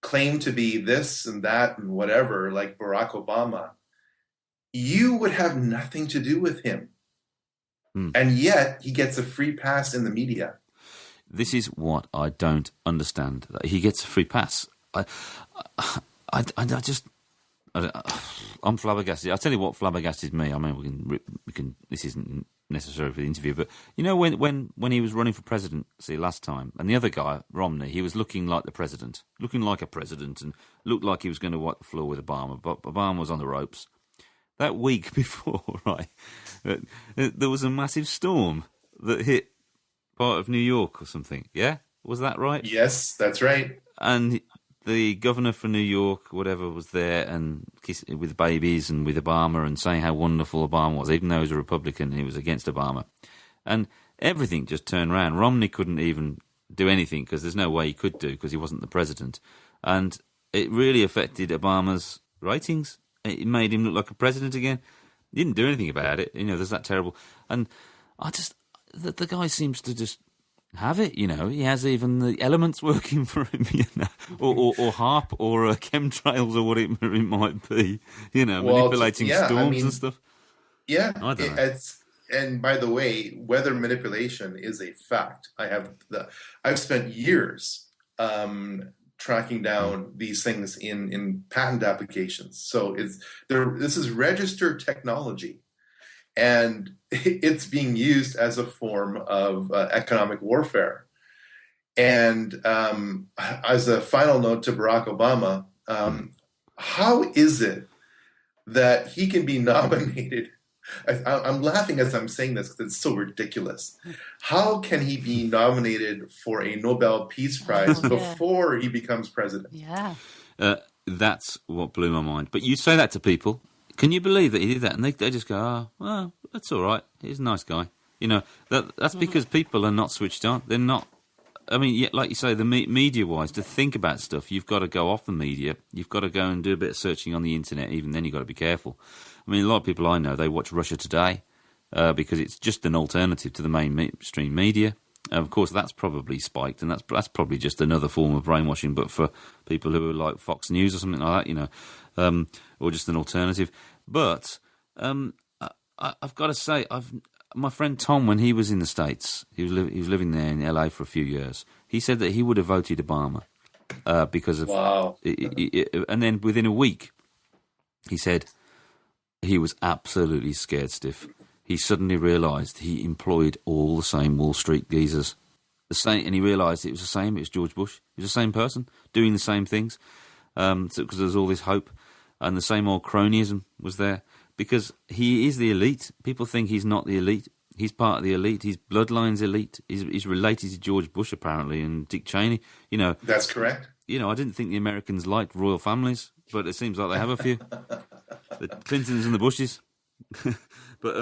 claimed to be this and that and whatever, like Barack Obama, you would have nothing to do with him. And yet he gets a free pass in the media. This is what I don't understand. He gets a free pass. I'm flabbergasted. I'll tell you what flabbergasted me. I mean, we can. This isn't necessary for the interview, but when he was running for presidency last time, and the other guy, Romney, he was looking like a president, and looked like he was going to wipe the floor with Obama, but Obama was on the ropes. That week before, right, there was a massive storm that hit part of New York or something. Yeah, was that right? Yes, that's right. And the governor for New York, whatever, was there and kissing with babies and with Obama and saying how wonderful Obama was, even though he was a Republican and he was against Obama. And everything just turned around. Romney couldn't even do anything because there's no way he could do because he wasn't the president. And it really affected Obama's ratings. It made him look like a president again. He didn't do anything about it. There's that terrible. And the guy seems to just have it, he has even the elements working for him, or HARP or chemtrails or what it might be, manipulating storms and stuff. Yeah, I don't know. And by the way, weather manipulation is a fact. I've spent years tracking down these things in patent applications. So this is registered technology. And it's being used as a form of economic warfare. And as a final note to Barack Obama, how is it that he can be nominated? I'm laughing as I'm saying this because it's so ridiculous. How can he be nominated for a Nobel Peace Prize before he becomes president? Yeah. That's what blew my mind. But you say that to people. Can you believe that he did that? And they just go, oh, well, that's all right. He's a nice guy. That's because people are not switched on. They're not. I mean, like you say, the media-wise, to think about stuff, you've got to go off the media. You've got to go and do a bit of searching on the internet. Even then, you've got to be careful. I mean, a lot of people I know, they watch Russia Today because it's just an alternative to the mainstream media. Of course, that's probably spiked, and that's probably just another form of brainwashing, but for people who are like Fox News or something like that, or just an alternative. But I've got to say, my friend Tom, when he was in the States, he was living there in LA for a few years. He said that he would have voted Obama because of and then within a week, he said he was absolutely scared stiff. He suddenly realised he employed all the same Wall Street geezers. And he realised it was the same. It was George Bush. He was the same person doing the same things. Because there was all this hope, and the same old cronyism was there. Because he is the elite. People think he's not the elite. He's part of the elite. His bloodline's elite. He's related to George Bush apparently and Dick Cheney. That's correct. I didn't think the Americans liked royal families, but it seems like they have a few. The Clintons and the Bushes. But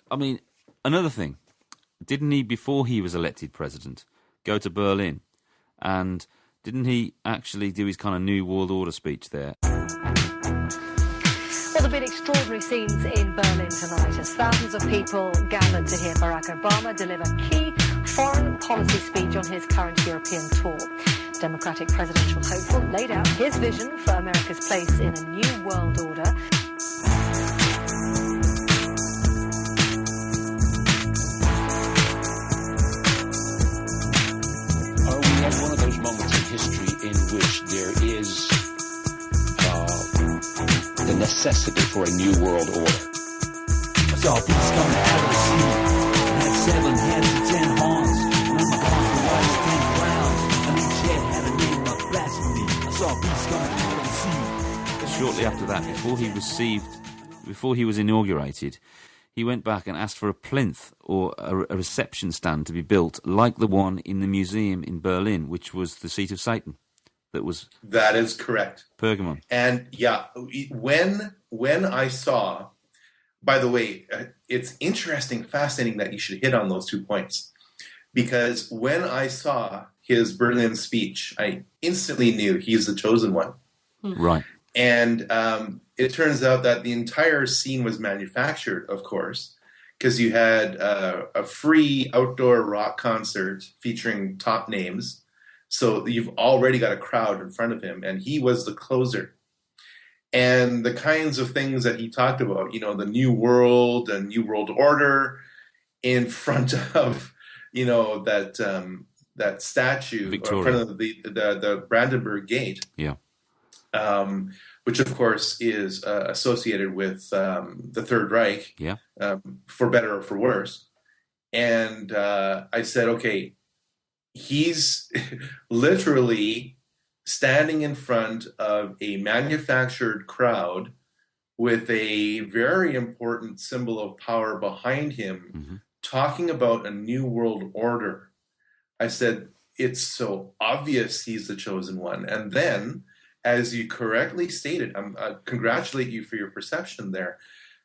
I mean, another thing, didn't he, before he was elected president, go to Berlin, and didn't he actually do his kind of New World Order speech there? Well, there have been extraordinary scenes in Berlin tonight as thousands of people gathered to hear Barack Obama deliver key foreign policy speech on his current European tour. Democratic presidential hopeful laid out his vision for America's place in a new world order. history in which there is the necessity for a new world order. I saw beasts coming out of the sea. It had 7 heads and 10 horns. And on the horns were white 10 crowns. And each head had a name of blasphemy. I saw beasts coming out of the sea. Shortly after that, before he was inaugurated, he went back and asked for a plinth or a reception stand to be built like the one in the museum in Berlin, which was the seat of Satan. That is correct. Pergamon. And yeah, when I saw, by the way, it's interesting, fascinating that you should hit on those 2 points, because when I saw his Berlin speech, I instantly knew he's the chosen one. Right. And it turns out that the entire scene was manufactured, of course, because you had a free outdoor rock concert featuring top names. So you've already got a crowd in front of him, and he was the closer. And the kinds of things that he talked about, the new world and new world order in front of, that statue Victoria. in front of the Brandenburg Gate. Yeah. Which, of course, is associated with the Third Reich, yeah. For better or for worse. And I said, okay, he's literally standing in front of a manufactured crowd with a very important symbol of power behind him, talking about a new world order. I said, it's so obvious he's the chosen one. And then, as you correctly stated, I congratulate you for your perception there.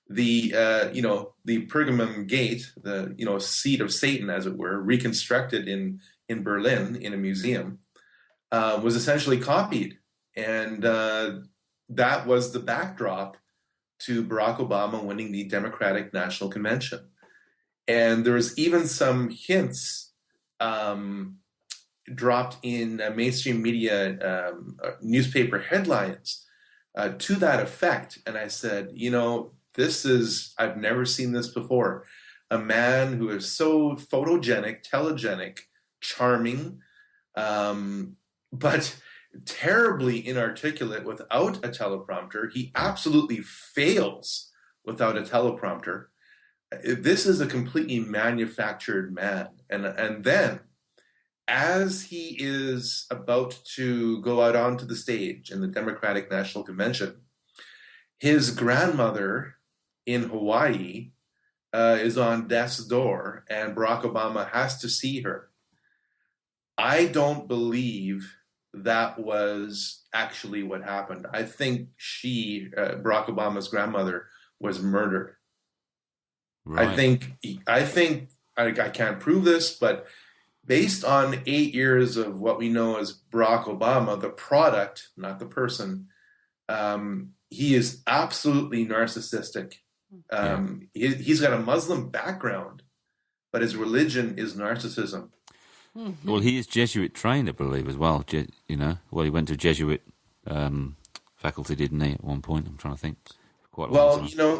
The Pergamon Gate, the seat of Satan, as it were, reconstructed in Berlin in a museum, was essentially copied, and that was the backdrop to Barack Obama winning the Democratic National Convention. And there was even some hints dropped in mainstream media newspaper headlines to that effect. And I said, I've never seen this before. A man who is so photogenic, telegenic, charming, but terribly inarticulate without a teleprompter. He absolutely fails without a teleprompter. This is a completely manufactured man. And then, as he is about to go out onto the stage in the Democratic National Convention, his grandmother in Hawaii is on death's door, and Barack Obama has to see her. I don't believe that was actually what happened. I think Barack Obama's grandmother, was murdered. Right. I think I can't prove this, but based on 8 years of what we know as Barack Obama, the product, not the person, he is absolutely narcissistic. He's got a Muslim background, but his religion is narcissism. Mm-hmm. Well, he is Jesuit trained, I believe, as well. Well, he went to Jesuit faculty, didn't he, at one point? I'm trying to think.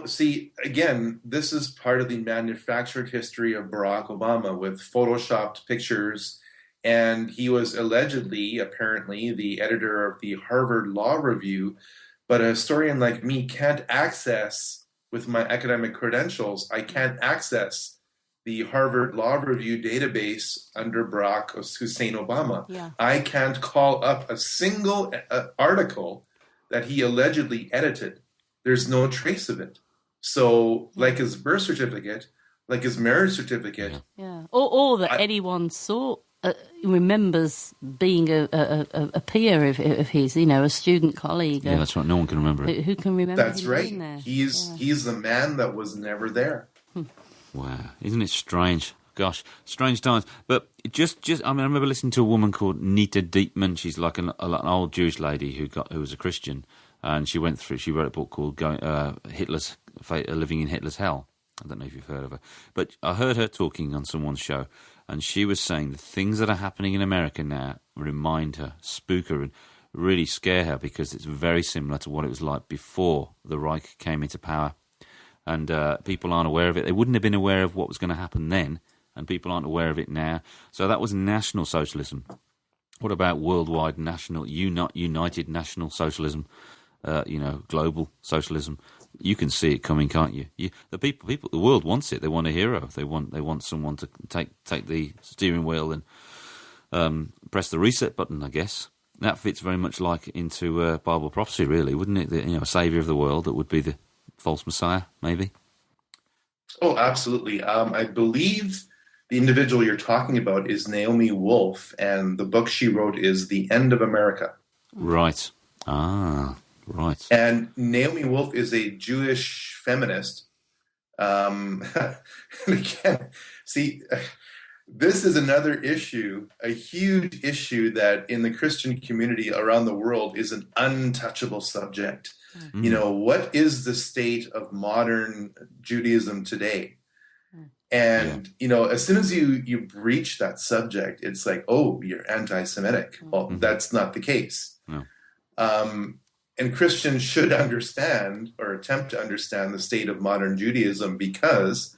See, again, this is part of the manufactured history of Barack Obama with photoshopped pictures. And he was apparently, the editor of the Harvard Law Review. But a historian like me can't access, with my academic credentials, I can't access the Harvard Law Review database under Barack Hussein Obama. Yeah. I can't call up a single article that he allegedly edited. There's no trace of it. So, like his birth certificate, like his marriage certificate. Yeah. Or that anyone remembers being a peer of his, a student colleague. Yeah, that's right. No one can remember it. Who can remember That's him right. being there? He's the man that was never there. Wow. Isn't it strange? Gosh, strange times. But I remember listening to a woman called Nita Diepman. She's like an old Jewish lady who was a Christian. And she wrote a book called Living in Hitler's Hell. I don't know if you've heard of her. But I heard her talking on someone's show, and she was saying the things that are happening in America now remind her, spook her, and really scare her, because it's very similar to what it was like before the Reich came into power. And people aren't aware of it. They wouldn't have been aware of what was going to happen then, and people aren't aware of it now. So that was National Socialism. What about worldwide united national socialism? Global socialism. You can see it coming, can't you? The world wants it. They want a hero. They want someone to take the steering wheel and press the reset button, I guess. That fits very much like into Bible prophecy, really, wouldn't it? A saviour of the world that would be the false Messiah, maybe. Oh, absolutely. I believe the individual you're talking about is Naomi Wolf, and the book she wrote is The End of America. Right. Ah, right. And Naomi Wolf is a Jewish feminist. And again, see, this is another issue, a huge issue that in the Christian community around the world is an untouchable subject. Mm. What is the state of modern Judaism today? And, as soon as you breach that subject, it's like, oh, you're anti-Semitic. Well, that's not the case. No. And Christians should understand or attempt to understand the state of modern Judaism because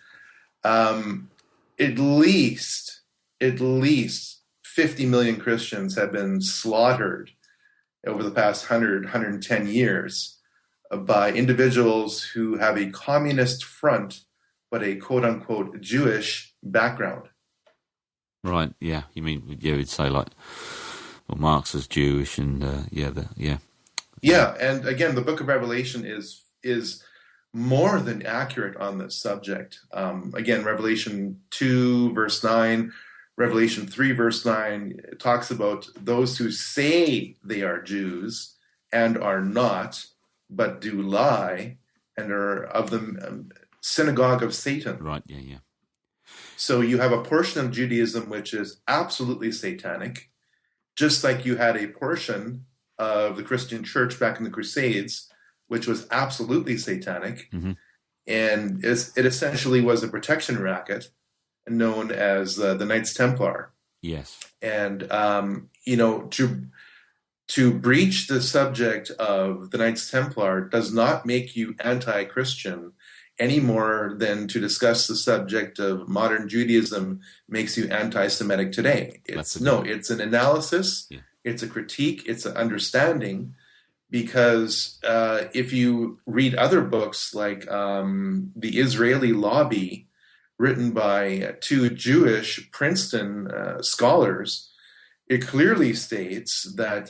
at least 50 million Christians have been slaughtered over the past 110 years by individuals who have a communist front but a quote-unquote Jewish background. Right, yeah. You mean, you'd say Marx was Jewish and, Yeah, and again, the book of Revelation is more than accurate on this subject. Again, Revelation 2, verse 9, Revelation 3, verse 9, it talks about those who say they are Jews and are not, but do lie, and are of the synagogue of Satan. Right, yeah. So you have a portion of Judaism which is absolutely satanic, just like you had a portion of the Christian church back in the Crusades, which was absolutely satanic. Mm-hmm. And it essentially was a protection racket known as the Knights Templar. Yes. And, to breach the subject of the Knights Templar does not make you anti-Christian any more than to discuss the subject of modern Judaism makes you anti-Semitic today. It's an analysis, it's a critique, it's an understanding, because if you read other books like The Israeli Lobby, written by two Jewish Princeton scholars, it clearly states that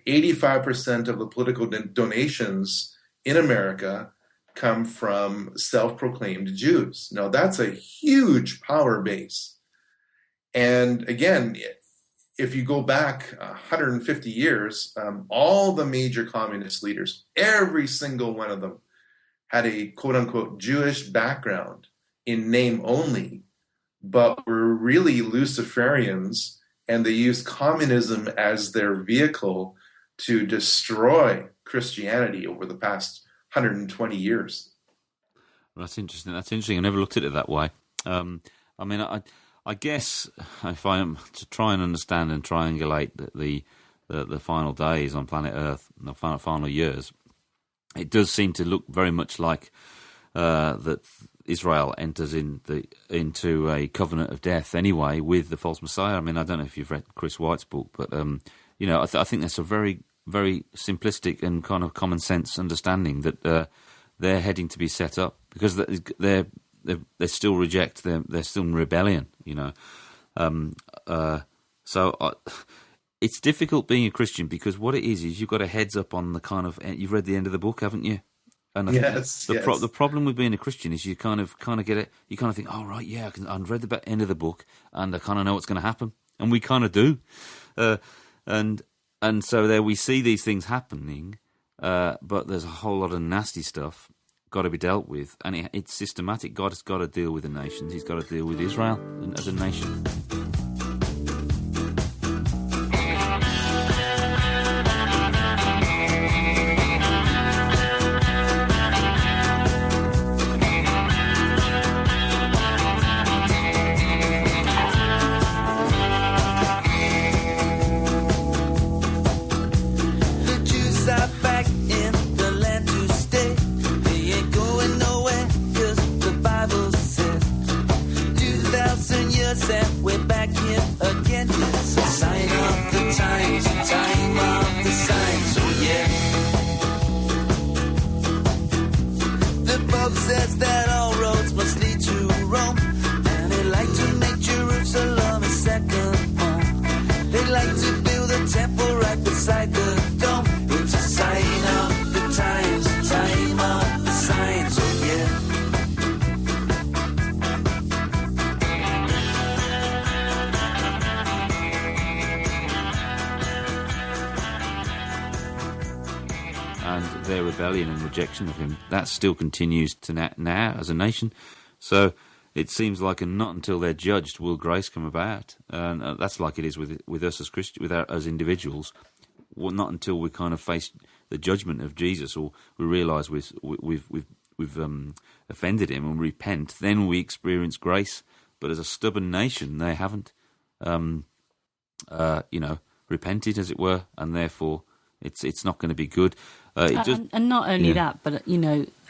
85% of the political donations in America come from self-proclaimed Jews. Now, that's a huge power base. And again, if you go back 150 years, all the major communist leaders, every single one of them, had a quote-unquote Jewish background in name only, but were really Luciferians, and they used communism as their vehicle to destroy Christianity over the past 120 years. Well, that's interesting. I never looked at it that way. I guess if I am to try and understand and triangulate the final days on planet Earth, the final years, it does seem to look very much like that Israel enters into a covenant of death anyway with the false Messiah. I mean, I don't know if you've read Chris White's book, but I think that's a very, very simplistic and kind of common sense understanding that they're heading to be set up because they still reject them. They're still in rebellion, So it's difficult being a Christian because what it is you've got a heads up on the kind of. You've read the end of the book, haven't you? And I think the problem with being a Christian is you kind of get it. You kind of think, oh right, yeah, I've read the end of the book and I kind of know what's going to happen, and we kind of do, and so there we see these things happening, but there's a whole lot of nasty stuff got to be dealt with, and it's systematic. God has got to deal with the nations. He's got to deal with Israel as a nation. With They like to build a temple right beside the dome. It's a sign of the times, time of the signs, oh yeah. And their rebellion and rejection of him, that still continues to now as a nation. So it seems like not until they're judged will grace come about. And that's like it is with us as Christians, as individuals. Well, not until we kind of face the judgment of Jesus, or we realise we've offended him and repent, then we experience grace. But as a stubborn nation, they haven't, repented, as it were, and therefore it's not going to be good. And not only that, but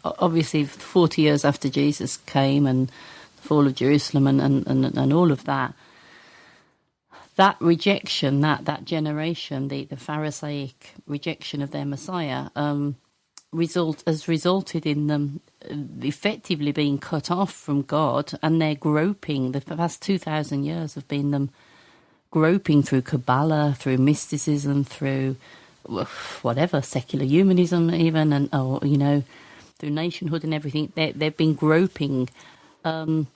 obviously 40 years after Jesus came and the fall of Jerusalem and all of that, that rejection, that generation, the Pharisaic rejection of their Messiah, has resulted in them effectively being cut off from God, and they're groping. The past 2,000 years have been them groping through Kabbalah, through mysticism, through whatever, secular humanism even, and through nationhood and everything. They've been groping to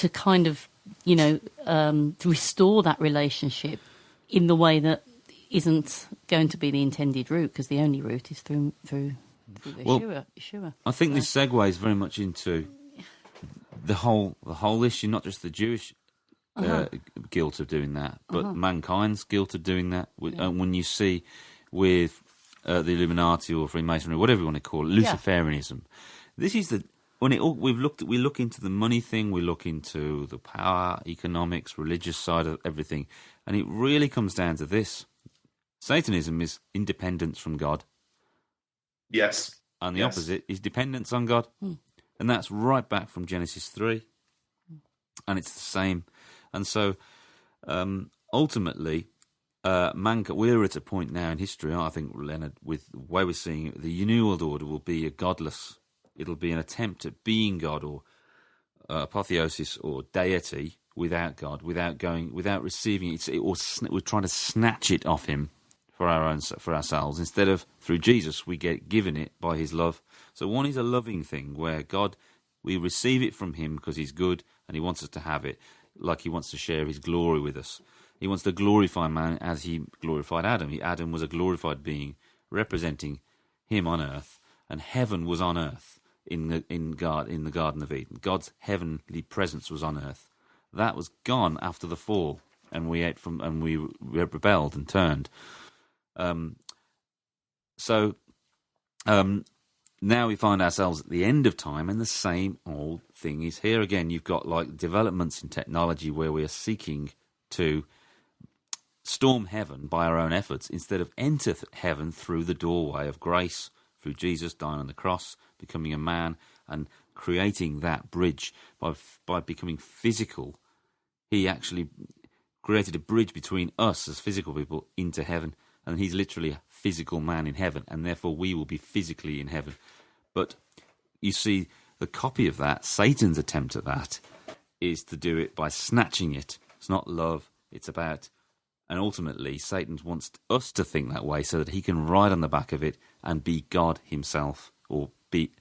kind of to restore that relationship in the way that isn't going to be the intended route, because the only route is through Yeshua. I think this segues very much into the whole issue, not just the Jewish guilt of doing that, but mankind's guilt of doing that. When you see with the Illuminati or Freemasonry, whatever you want to call it, Luciferianism, this is we look into the money thing, we look into the power, economics, religious side of everything, and it really comes down to this: Satanism is independence from God. Yes. And the opposite is dependence on God. And that's right back from Genesis 3. And it's the same. And so, ultimately, we're at a point now in history, I think, Leonard, with the way we're seeing it, the New World Order will be it'll be an attempt at being God, or apotheosis, or deity without God, without receiving it, we're trying to snatch it off him for ourselves, instead of through Jesus we get given it by his love. So one is a loving thing where God, we receive it from him because he's good and he wants us to have it, like he wants to share his glory with us. He wants to glorify man as he glorified Adam. Adam was a glorified being representing him on earth, and heaven was on earth in the Garden of Eden. God's heavenly presence was on earth. That was gone after the fall, and we rebelled and turned. Now we find ourselves at the end of time, and the same old thing is here again. You've got like developments in technology where we are seeking to storm heaven by our own efforts, instead of enter heaven through the doorway of grace, through Jesus dying on the cross, becoming a man, and creating that bridge by becoming physical. He actually created a bridge between us as physical people into heaven, and he's literally a physical man in heaven, and therefore we will be physically in heaven. But you see, the copy of that, Satan's attempt at that, is to do it by snatching it. It's not love, it's about... And ultimately, Satan wants us to think that way so that he can ride on the back of it and be God himself, or be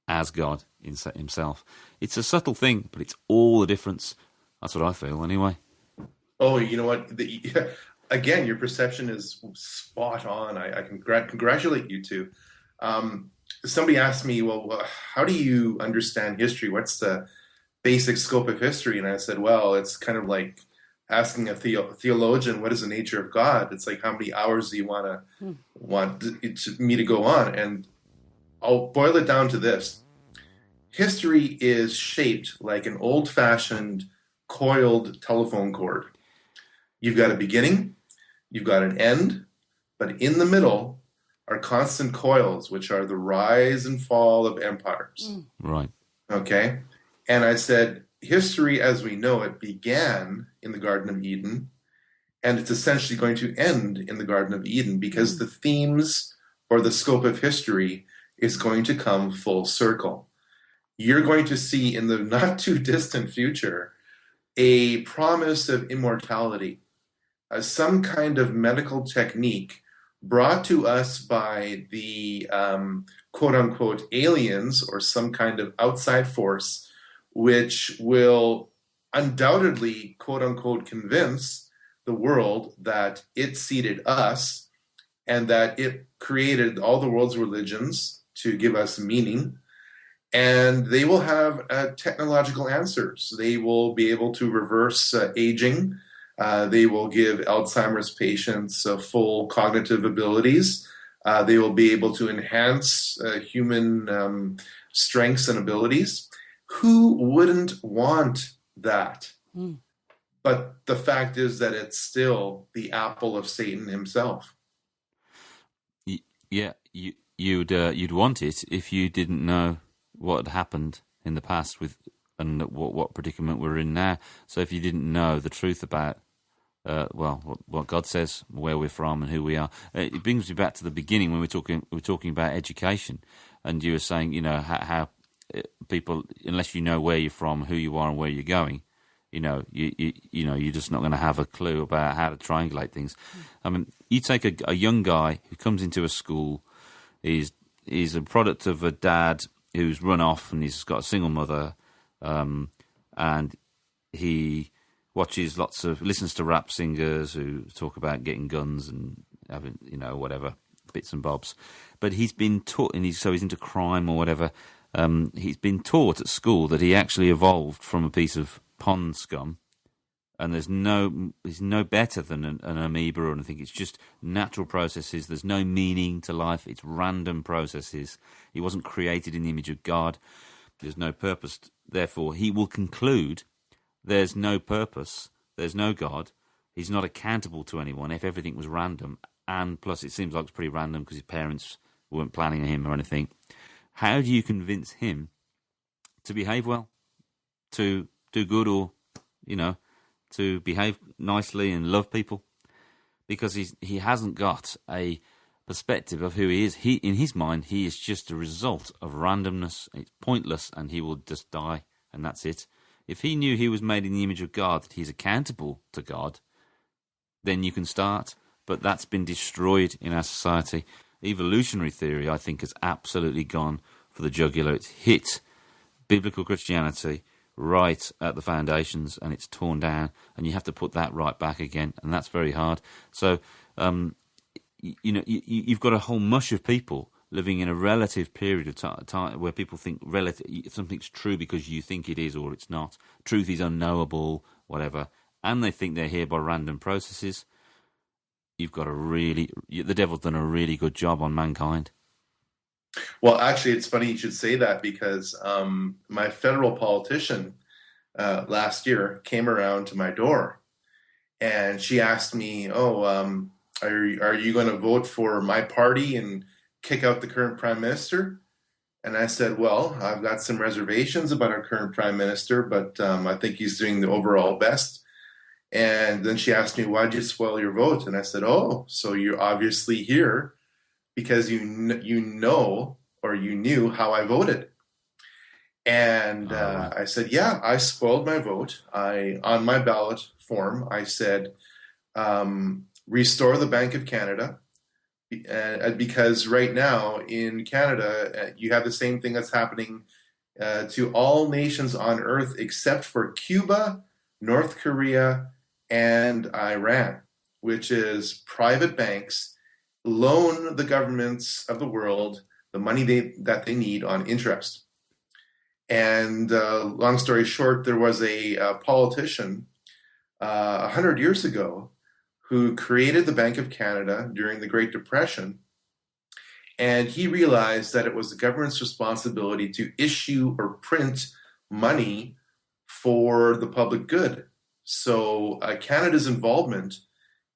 as God in himself. It's a subtle thing, but it's all the difference. That's what I feel, anyway. Oh, you know what? Again, your perception is spot on. I congratulate you two. Somebody asked me, well, how do you understand history? What's the basic scope of history? And I said, well, it's kind of like asking a theologian, what is the nature of God? It's like, how many hours do you want me to go on? And I'll boil it down to this. History is shaped like an old-fashioned coiled telephone cord. You've got a beginning, you've got an end, but in the middle are constant coils, which are the rise and fall of empires. Right. Okay? And I said, history as we know it began in the Garden of Eden, and it's essentially going to end in the Garden of Eden, because the themes or the scope of history is going to come full circle. You're going to see in the not too distant future a promise of immortality, some kind of medical technique brought to us by the quote unquote aliens or some kind of outside force, which will undoubtedly quote unquote convince the world that it seeded us and that it created all the world's religions to give us meaning. And they will have technological answers. They will be able to reverse aging. They will give Alzheimer's patients full cognitive abilities. They will be able to enhance human strengths and abilities. Who wouldn't want that? Mm. But the fact is that it's still the apple of Satan himself. Yeah, you'd want it if you didn't know what had happened in the past with and what predicament we're in now. So if you didn't know the truth about what God says, where we're from, and who we are, it brings me back to the beginning when we're talking about education, and you were saying, you know, how people, unless you know where you're from, who you are, and where you're going, you're just not going to have a clue about how to triangulate things. I mean, you take a young guy who comes into a school, he's a product of a dad who's run off, and he's got a single mother, and he listens to rap singers who talk about getting guns and having, whatever, bits and bobs. But he's been taught, and he's into crime or whatever. He's been taught at school that he actually evolved from a piece of pond scum, and he's no better than an amoeba or anything. It's just natural processes. There's no meaning to life. It's random processes. He wasn't created in the image of God. There's no purpose. Therefore, he will conclude there's no purpose. There's no God. He's not accountable to anyone if everything was random. And plus, it seems like it's pretty random because his parents weren't planning on him or anything. How do you convince him to behave well, to do good, or, to behave nicely and love people? Because he hasn't got a perspective of who he is. In his mind, he is just a result of randomness. It's pointless, and he will just die, and that's it. If he knew he was made in the image of God, that he's accountable to God, then you can start. But that's been destroyed in our society. Evolutionary theory, I think, has absolutely gone for the jugular. It's hit biblical Christianity right at the foundations, and it's torn down, and you have to put that right back again, and that's very hard. So, you've got a whole mush of people living in a relative period of time where people think something's true because you think it is or it's not. Truth is unknowable, whatever, and they think they're here by random processes. The devil's done a really good job on mankind. Well, actually, it's funny you should say that because my federal politician last year came around to my door, and she asked me, are you going to vote for my party and kick out the current prime minister? And I said, well, I've got some reservations about our current prime minister, but I think he's doing the overall best. And then she asked me, why'd you spoil your vote? And I said, so you're obviously here because you know or you knew how I voted. And I said, yeah, I spoiled my vote. On my ballot form, I said, restore the Bank of Canada, because right now in Canada, you have the same thing that's happening to all nations on earth except for Cuba, North Korea, and Iran, which is private banks loan the governments of the world the money that they need on interest. And long story short, there was a politician 100 years ago who created the Bank of Canada during the Great Depression, and he realized that it was the government's responsibility to issue or print money for the public good. So Canada's involvement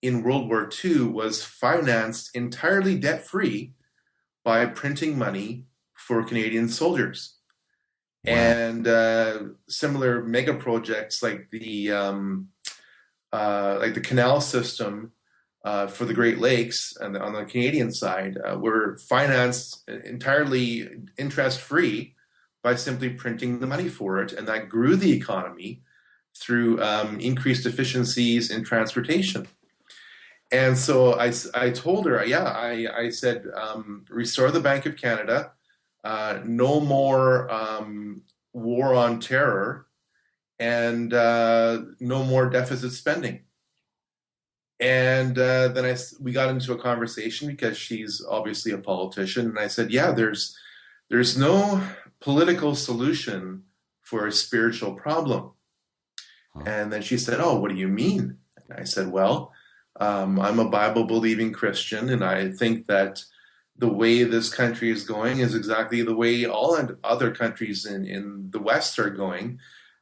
in World War II was financed entirely debt-free by printing money for Canadian soldiers. Wow. And similar mega projects like the canal system for the Great Lakes and on the Canadian side were financed entirely interest-free by simply printing the money for it, and that grew the economy through increased efficiencies in transportation. And so I told her, I said, restore the Bank of Canada, no more war on terror, and no more deficit spending. And then we got into a conversation because she's obviously a politician, and I said, yeah, there's no political solution for a spiritual problem. And then she said, oh, what do you mean? And I said, well, I'm a Bible-believing Christian, and I think that the way this country is going is exactly the way all other countries in the West are going,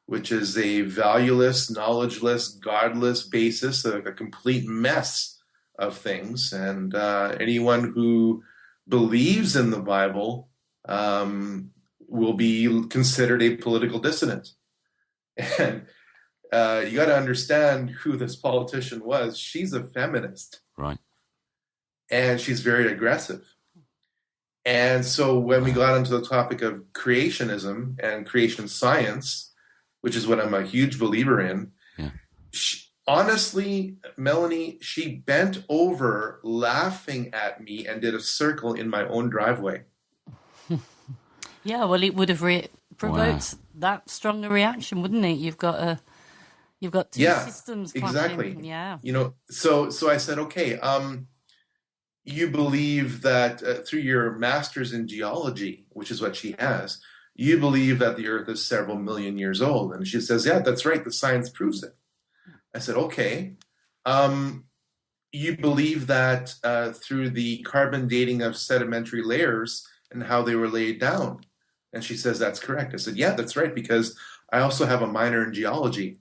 which is a valueless, knowledgeless, godless basis, a complete mess of things. And anyone who believes in the Bible will be considered a political dissident. And you got to understand who this politician was. She's a feminist. Right. And she's very aggressive. And so when we got into the topic of creationism and creation science, which is what I'm a huge believer in, honestly, Melanie, she bent over laughing at me and did a circle in my own driveway. Yeah, well, it would have provoked that stronger reaction, wouldn't it? You've got two systems. Exactly. Yeah. So I said, okay, you believe that through your master's in geology, which is what she has, you believe that the Earth is several million years old. And she says, yeah, that's right. The science proves it. I said, okay. You believe that through the carbon dating of sedimentary layers and how they were laid down. And she says, that's correct. I said, yeah, that's right, because I also have a minor in geology.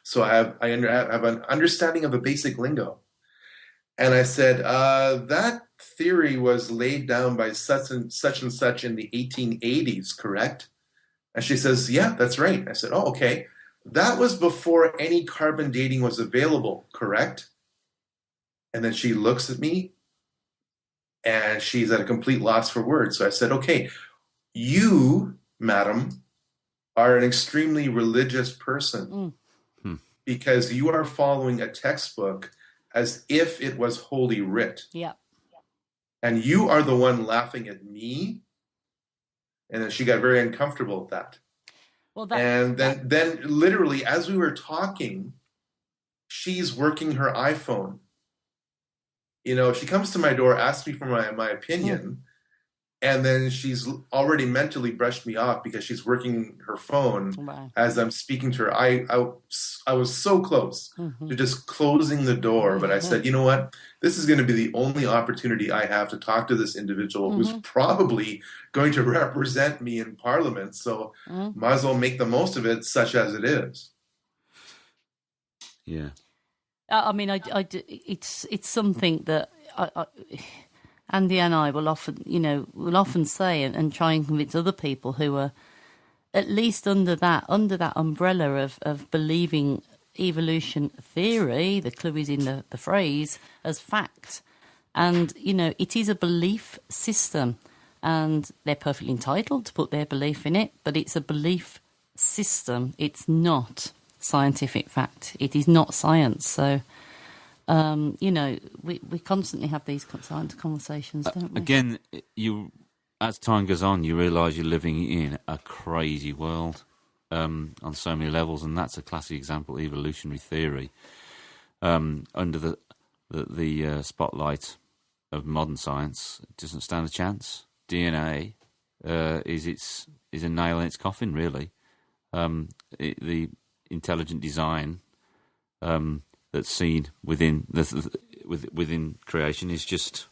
So I have an understanding of the basic lingo. And I said, that theory was laid down by such and such in the 1880s, correct? And she says, yeah, that's right. I said, oh, okay. That was before any carbon dating was available, correct? And then she looks at me and she's at a complete loss for words. So I said, okay, you, madam, are an extremely religious person because you are following a textbook as if it was Holy Writ. Yeah. And you are the one laughing at me. And then she got very uncomfortable with that. Well, then literally, as we were talking, she's working her iPhone. She comes to my door, asks me for my opinion, and then she's already mentally brushed me off because she's working her phone as I'm speaking to her. I was so close to just closing the door, but I said, you know what? This is going to be the only opportunity I have to talk to this individual who's probably going to represent me in Parliament, so might as well make the most of it, such as it is. Yeah. I mean, it's something that Andy and I will often say and try and convince other people who are at least under that umbrella of believing evolution theory. The clue is in the phrase as fact, and it is a belief system, and they're perfectly entitled to put their belief in it. But it's a belief system. It's not scientific fact. It is not science. So. We constantly have these conversations, don't we? Again, as time goes on, you realise you're living in a crazy world on so many levels, and that's a classic example. Evolutionary theory, under the spotlight of modern science, it doesn't stand a chance. DNA is a nail in its coffin, really. The intelligent design. That's seen within within creation it just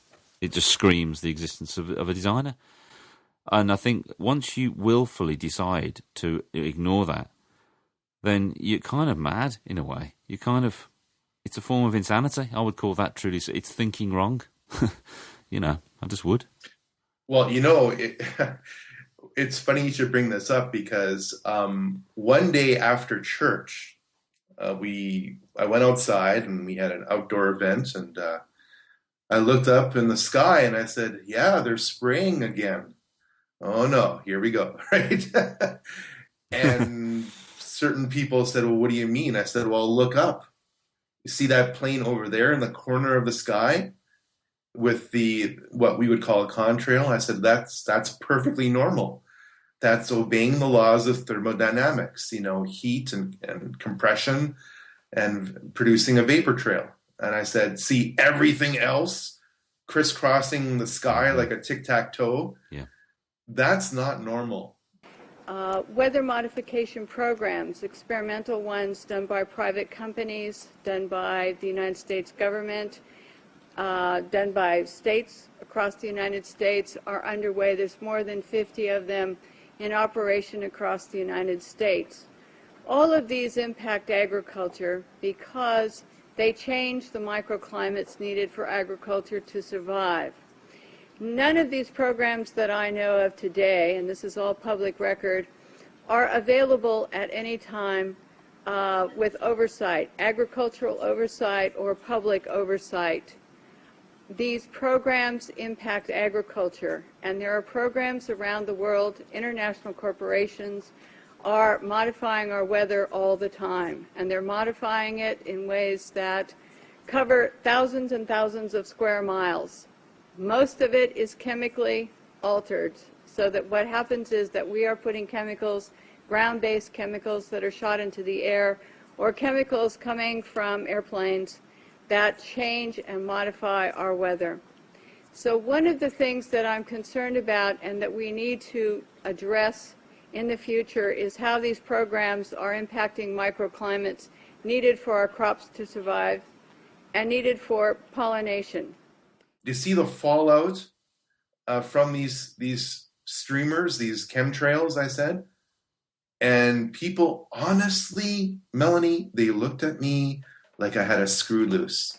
screams the existence of a designer. And I think once you willfully decide to ignore that, then you're kind of mad in a way. It's a form of insanity. I would call that truly. It's thinking wrong. I just would. Well, it's funny you should bring this up because one day after church. I went outside and we had an outdoor event, and I looked up in the sky and I said, yeah, they're spraying again. Oh no, here we go, right? And certain people said, well, what do you mean? I said, well, look up. You see that plane over there in the corner of the sky with what we would call a contrail? I said, that's perfectly normal. That's obeying the laws of thermodynamics, heat and compression and producing a vapor trail. And I said, see everything else crisscrossing the sky like a tic-tac-toe? Yeah. That's not normal. Weather modification programs, experimental ones done by private companies, done by the United States government, done by states across the United States, are underway. There's more than 50 of them in operation across the United States. All of these impact agriculture because they change the microclimates needed for agriculture to survive. None of these programs that I know of today, and this is all public record, are available at any time with oversight, agricultural oversight or public oversight. These programs impact agriculture, and there are programs around the world. International corporations are modifying our weather all the time, and they're modifying it in ways that cover thousands and thousands of square miles. Most of it is chemically altered, so that what happens is that we are putting chemicals, ground-based chemicals that are shot into the air, or chemicals coming from airplanes that change and modify our weather. So one of the things that I'm concerned about and that we need to address in the future is how these programs are impacting microclimates needed for our crops to survive and needed for pollination. Do you see the fallout from these streamers, these chemtrails, I said? And people, honestly, Melanie, they looked at me like I had a screw loose.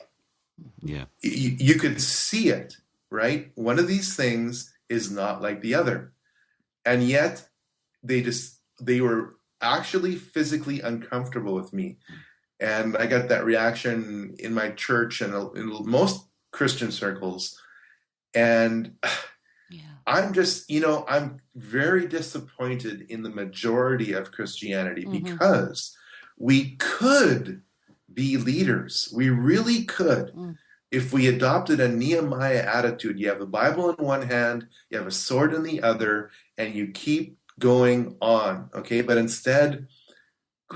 Yeah. You could see it, right? One of these things is not like the other. And yet they were actually physically uncomfortable with me. And I got that reaction in my church and in most Christian circles. And I'm just, I'm very disappointed in the majority of Christianity because we could be leaders. We really could. If we adopted a Nehemiah attitude, you have the Bible in one hand, you have a sword in the other, and you keep going on, okay? But instead,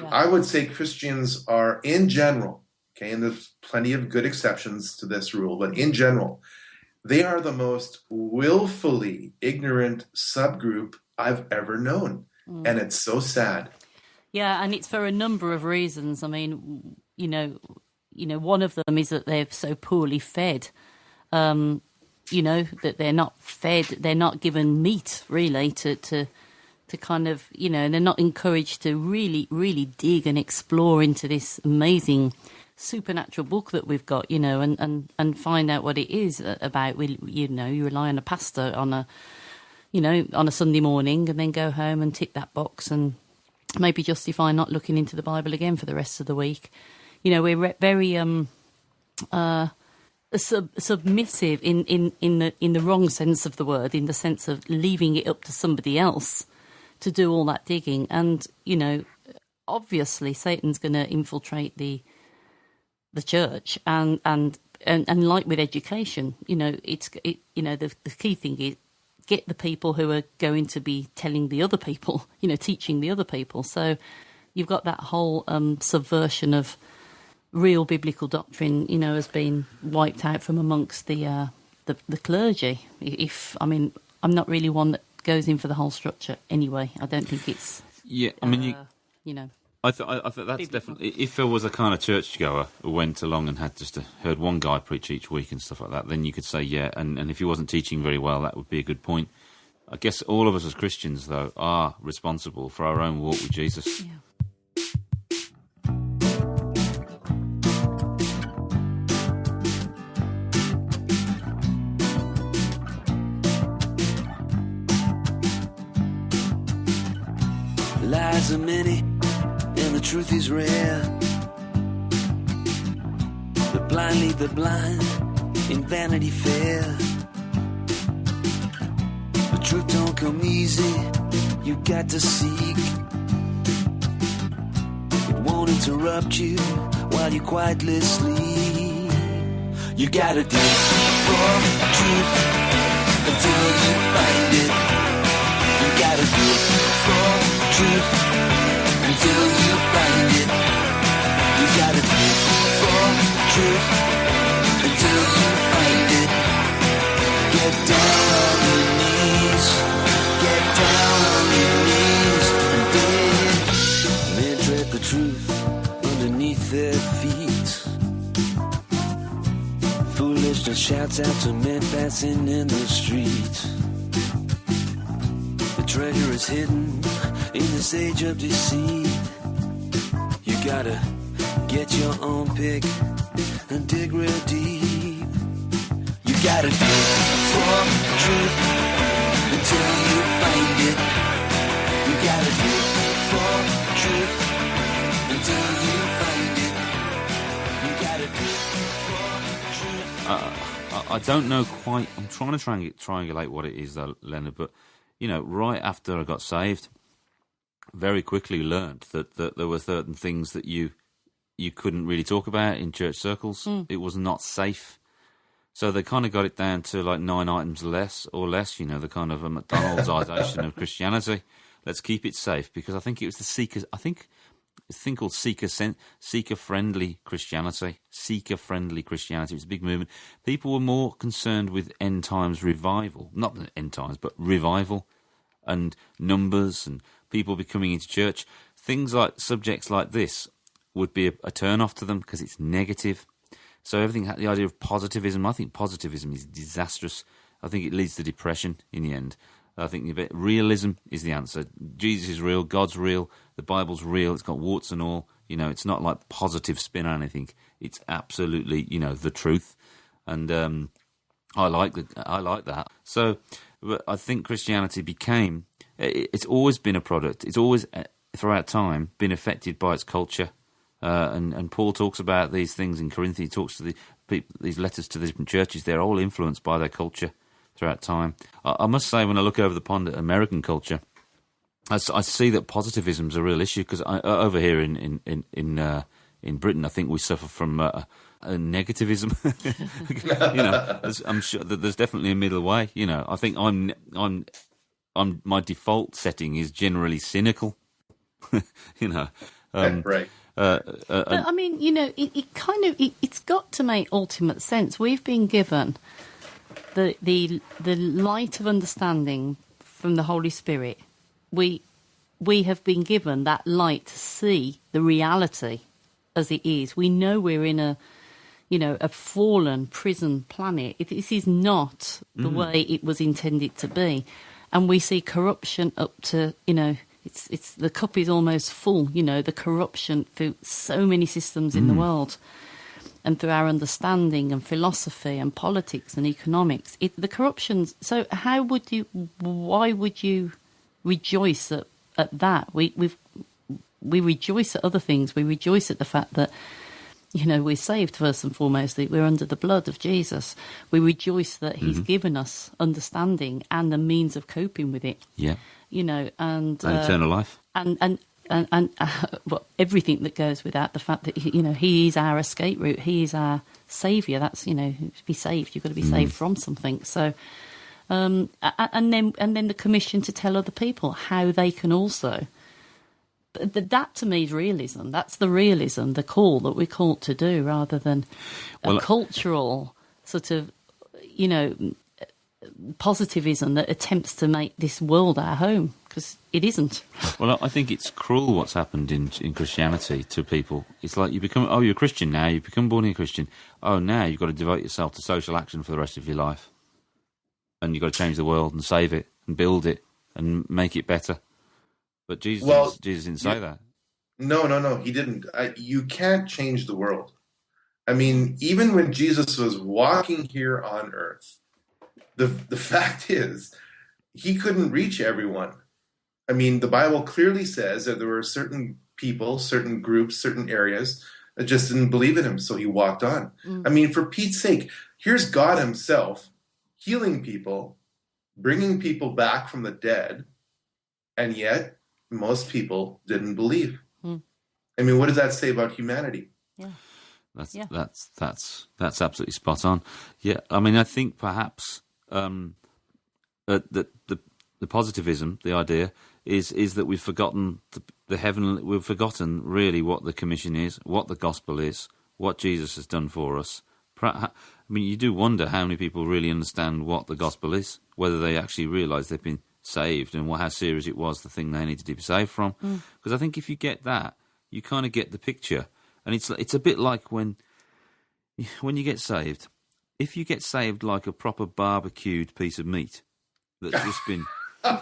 I would say Christians are, in general, okay, and there's plenty of good exceptions to this rule, but in general, they are the most willfully ignorant subgroup I've ever known. And it's so sad. Yeah, and it's for a number of reasons. I mean, one of them is that they're so poorly fed, that they're not fed, they're not given meat, really, to kind of, and they're not encouraged to really, really dig and explore into this amazing supernatural book that we've got, and find out what it is about. You rely on a pastor on a Sunday morning and then go home and tick that box and maybe justify not looking into the Bible again for the rest of the week. We're very submissive in the wrong sense of the word, in the sense of leaving it up to somebody else to do all that digging. And obviously Satan's going to infiltrate the church, and like with education, the key thing is get the people who are going to be telling the other people, teaching the other people. So you've got that whole subversion of real biblical doctrine, has been wiped out from amongst the clergy. I'm not really one that goes in for the whole structure anyway. I don't think it's I think that's definitely, if there was a kind of churchgoer who went along and had just heard one guy preach each week and stuff like that, then you could say, and if he wasn't teaching very well, that would be a good point. I guess all of us as Christians, though, are responsible for our own walk with Jesus. Yeah. Lies are many, and the truth is rare. The blind lead the blind in Vanity Fair. The truth don't come easy, you got to seek. It won't interrupt you while while you quietly sleep. You gotta dig for truth until you find it. You gotta dig for truth until you find it. You gotta dig for truth until you find it. Get down on your knees. Get down on your knees and dig. Men tread the truth underneath their feet. Foolishness shouts out to men passing in the street. The treasure is hidden in this age of deceit. You gotta get your own pick and dig real deep. You gotta dig for truth until you find it. You gotta dig for truth until you find it. You gotta dig for truth. I don't know quite. I'm trying to triangulate what it is, though, Leonard. But you know, right after I got saved, very quickly learned that there were certain things that you couldn't really talk about in church circles. It was not safe. So they kind of got it down to like 9 items less. You know, the kind of a McDonald'sization of Christianity. Let's keep it safe, because I think it was the seekers. I think it's a thing called seeker-friendly Christianity. Seeker-friendly Christianity. It was a big movement. People were more concerned with end times revival, not end times, but revival and numbers and people becoming into church. Things like subjects like this would be a turn-off to them because it's negative. So everything had the idea of positivism. I think positivism is disastrous. I think it leads to depression in the end. I think realism is the answer. Jesus is real, God's real, the Bible's real, it's got warts and all. You know, it's not like positive spin on anything. It's absolutely, you know, the truth. And I like that. So I think Christianity became, it's always been a product. It's always, throughout time, been affected by its culture. And Paul talks about these things in Corinthians. He talks to these letters to the different churches. They're all influenced by their culture throughout time. I must say, when I look over the pond at American culture, I see that positivism is a real issue, because over here in Britain, I think we suffer from a negativism. You know, I'm sure that there's definitely a middle way. You know, I think I'm my default setting is generally cynical. You know, right. But I mean, you know, it's got to make ultimate sense. We've been given the light of understanding from the Holy Spirit. We have been given that light to see the reality as it is. We know we're in a fallen prison planet. This is not the way it was intended to be, and we see corruption up to, you know. It's the cup is almost full, you know, the corruption through so many systems in the world, and through our understanding and philosophy and politics and economics. The corruptions. So why would you rejoice at that? We rejoice at other things. We rejoice at the fact that, you know, we're saved first and foremost, that we're under the blood of Jesus. We rejoice that he's given us understanding and the means of coping with it. Yeah. You know, and eternal life, and well, everything that goes with that. The fact that, you know, he is our escape route, he is our saviour. That's, you know, to be saved, you've got to be saved from something. So, and then the commission to tell other people how they can also. That to me is realism. That's the realism, the call that we're called to do, rather than a cultural sort of, you know, positivism that attempts to make this world our home, because it isn't. Well, I think it's cruel what's happened in Christianity to people. It's like you're a Christian now, you become born again Christian. Oh, now you've got to devote yourself to social action for the rest of your life. And you've got to change the world and save it and build it and make it better. But Jesus didn't say that. No, he didn't. You can't change the world. I mean, even when Jesus was walking here on earth, the fact is, he couldn't reach everyone. I mean, the Bible clearly says that there were certain people, certain groups, certain areas that just didn't believe in him, so he walked on. I mean, for Pete's sake, here's God himself healing people, bringing people back from the dead, and yet most people didn't believe. I mean, what does that say about humanity? Yeah. That's absolutely spot on. Yeah, I mean, I think perhaps the positivism, the idea is that we've forgotten the heavenly. We've forgotten really what the commission is, what the gospel is, what Jesus has done for us. I mean, you do wonder how many people really understand what the gospel is, whether they actually realise they've been saved and how serious it was, the thing they needed to be saved from. Because I think if you get that, you kind of get the picture. And it's a bit like when you get saved. If you get saved like a proper barbecued piece of meat that's just been... do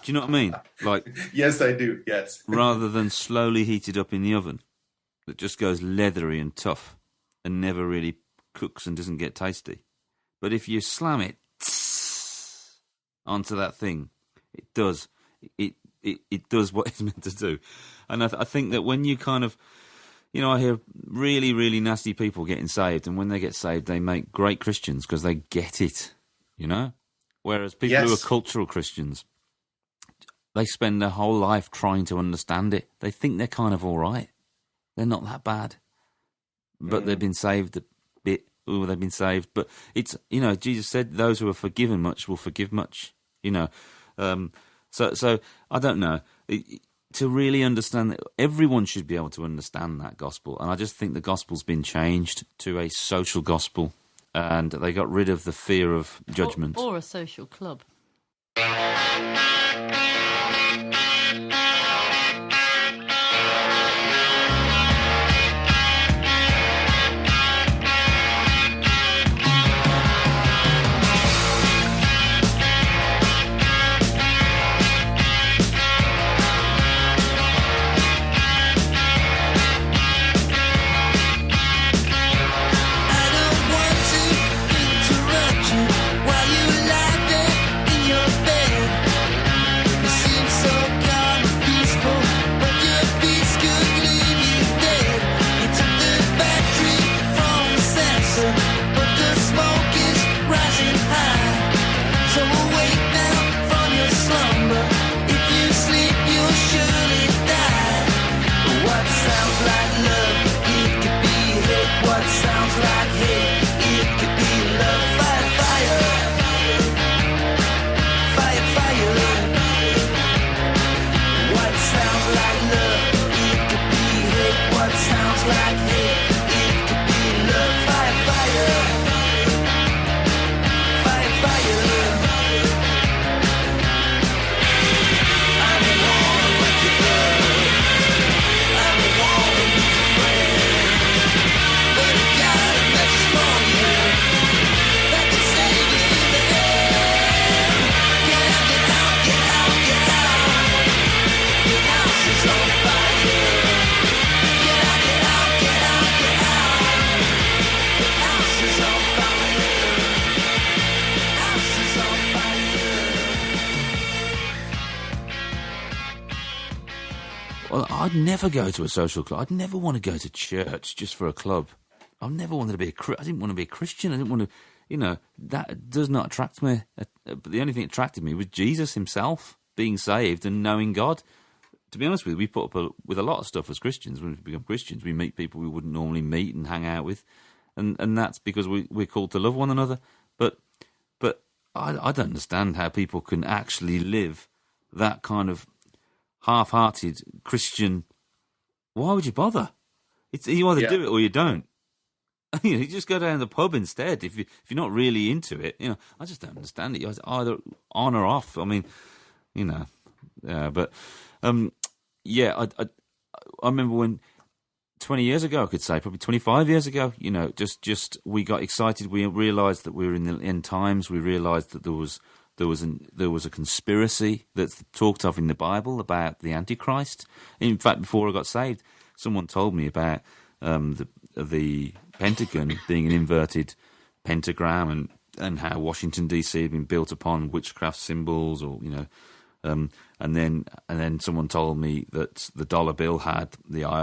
you know what I mean? Like, yes, I do, yes. Rather than slowly heated up in the oven, that just goes leathery and tough and never really cooks and doesn't get tasty. But if you slam it onto that thing, it does what it's meant to do. And I think that when you kind of... You know, I hear really, really nasty people getting saved, and when they get saved, they make great Christians because they get it, you know? Whereas people who are cultural Christians, they spend their whole life trying to understand it. They think they're kind of all right. They're not that bad. But they've been saved a bit. Oh, they've been saved. But it's, you know, Jesus said those who are forgiven much will forgive much, you know. So I don't know. To really understand that, everyone should be able to understand that gospel. And I just think the gospel's been changed to a social gospel, and they got rid of the fear of judgment. Or a social club. Well, I'd never go to a social club. I'd never want to go to church just for a club. I've never wanted to be I didn't want to be a Christian. I didn't want to, you know, that does not attract me. But the only thing that attracted me was Jesus himself, being saved and knowing God. To be honest with you, we put up with a lot of stuff as Christians. When we become Christians, we meet people we wouldn't normally meet and hang out with. And that's because we're called to love one another. But I don't understand how people can actually live that kind of half-hearted Christian. Why would you bother? You either do it or you don't. You just go down to the pub instead if you're not really into it. You know, I just don't understand it. It's either on or off. I mean, you know, but I remember when 20 years ago, I could say, probably 25 years ago, you know, just we got excited. We realised that we were in the end times. We realised that there was a conspiracy that's talked of in the Bible about the Antichrist. In fact, before I got saved, someone told me about the Pentagon being an inverted pentagram and how Washington DC had been built upon witchcraft symbols, or you know, and then someone told me that the dollar bill had the eye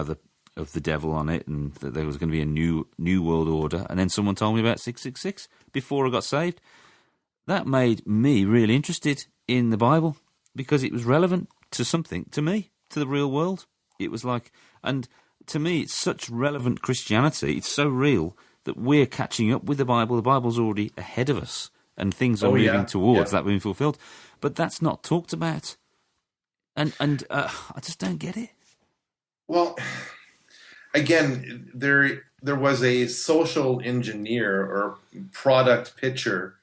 of the devil on it, and that there was going to be a new world order. And then someone told me about 666 before I got saved. That made me really interested in the Bible because it was relevant to something, to me, to the real world. It was like, and to me, it's such relevant Christianity. It's so real that we're catching up with the Bible. The Bible's already ahead of us, and things are moving towards that being fulfilled. But that's not talked about, and I just don't get it. Well, again, there was a social engineer or product pitcher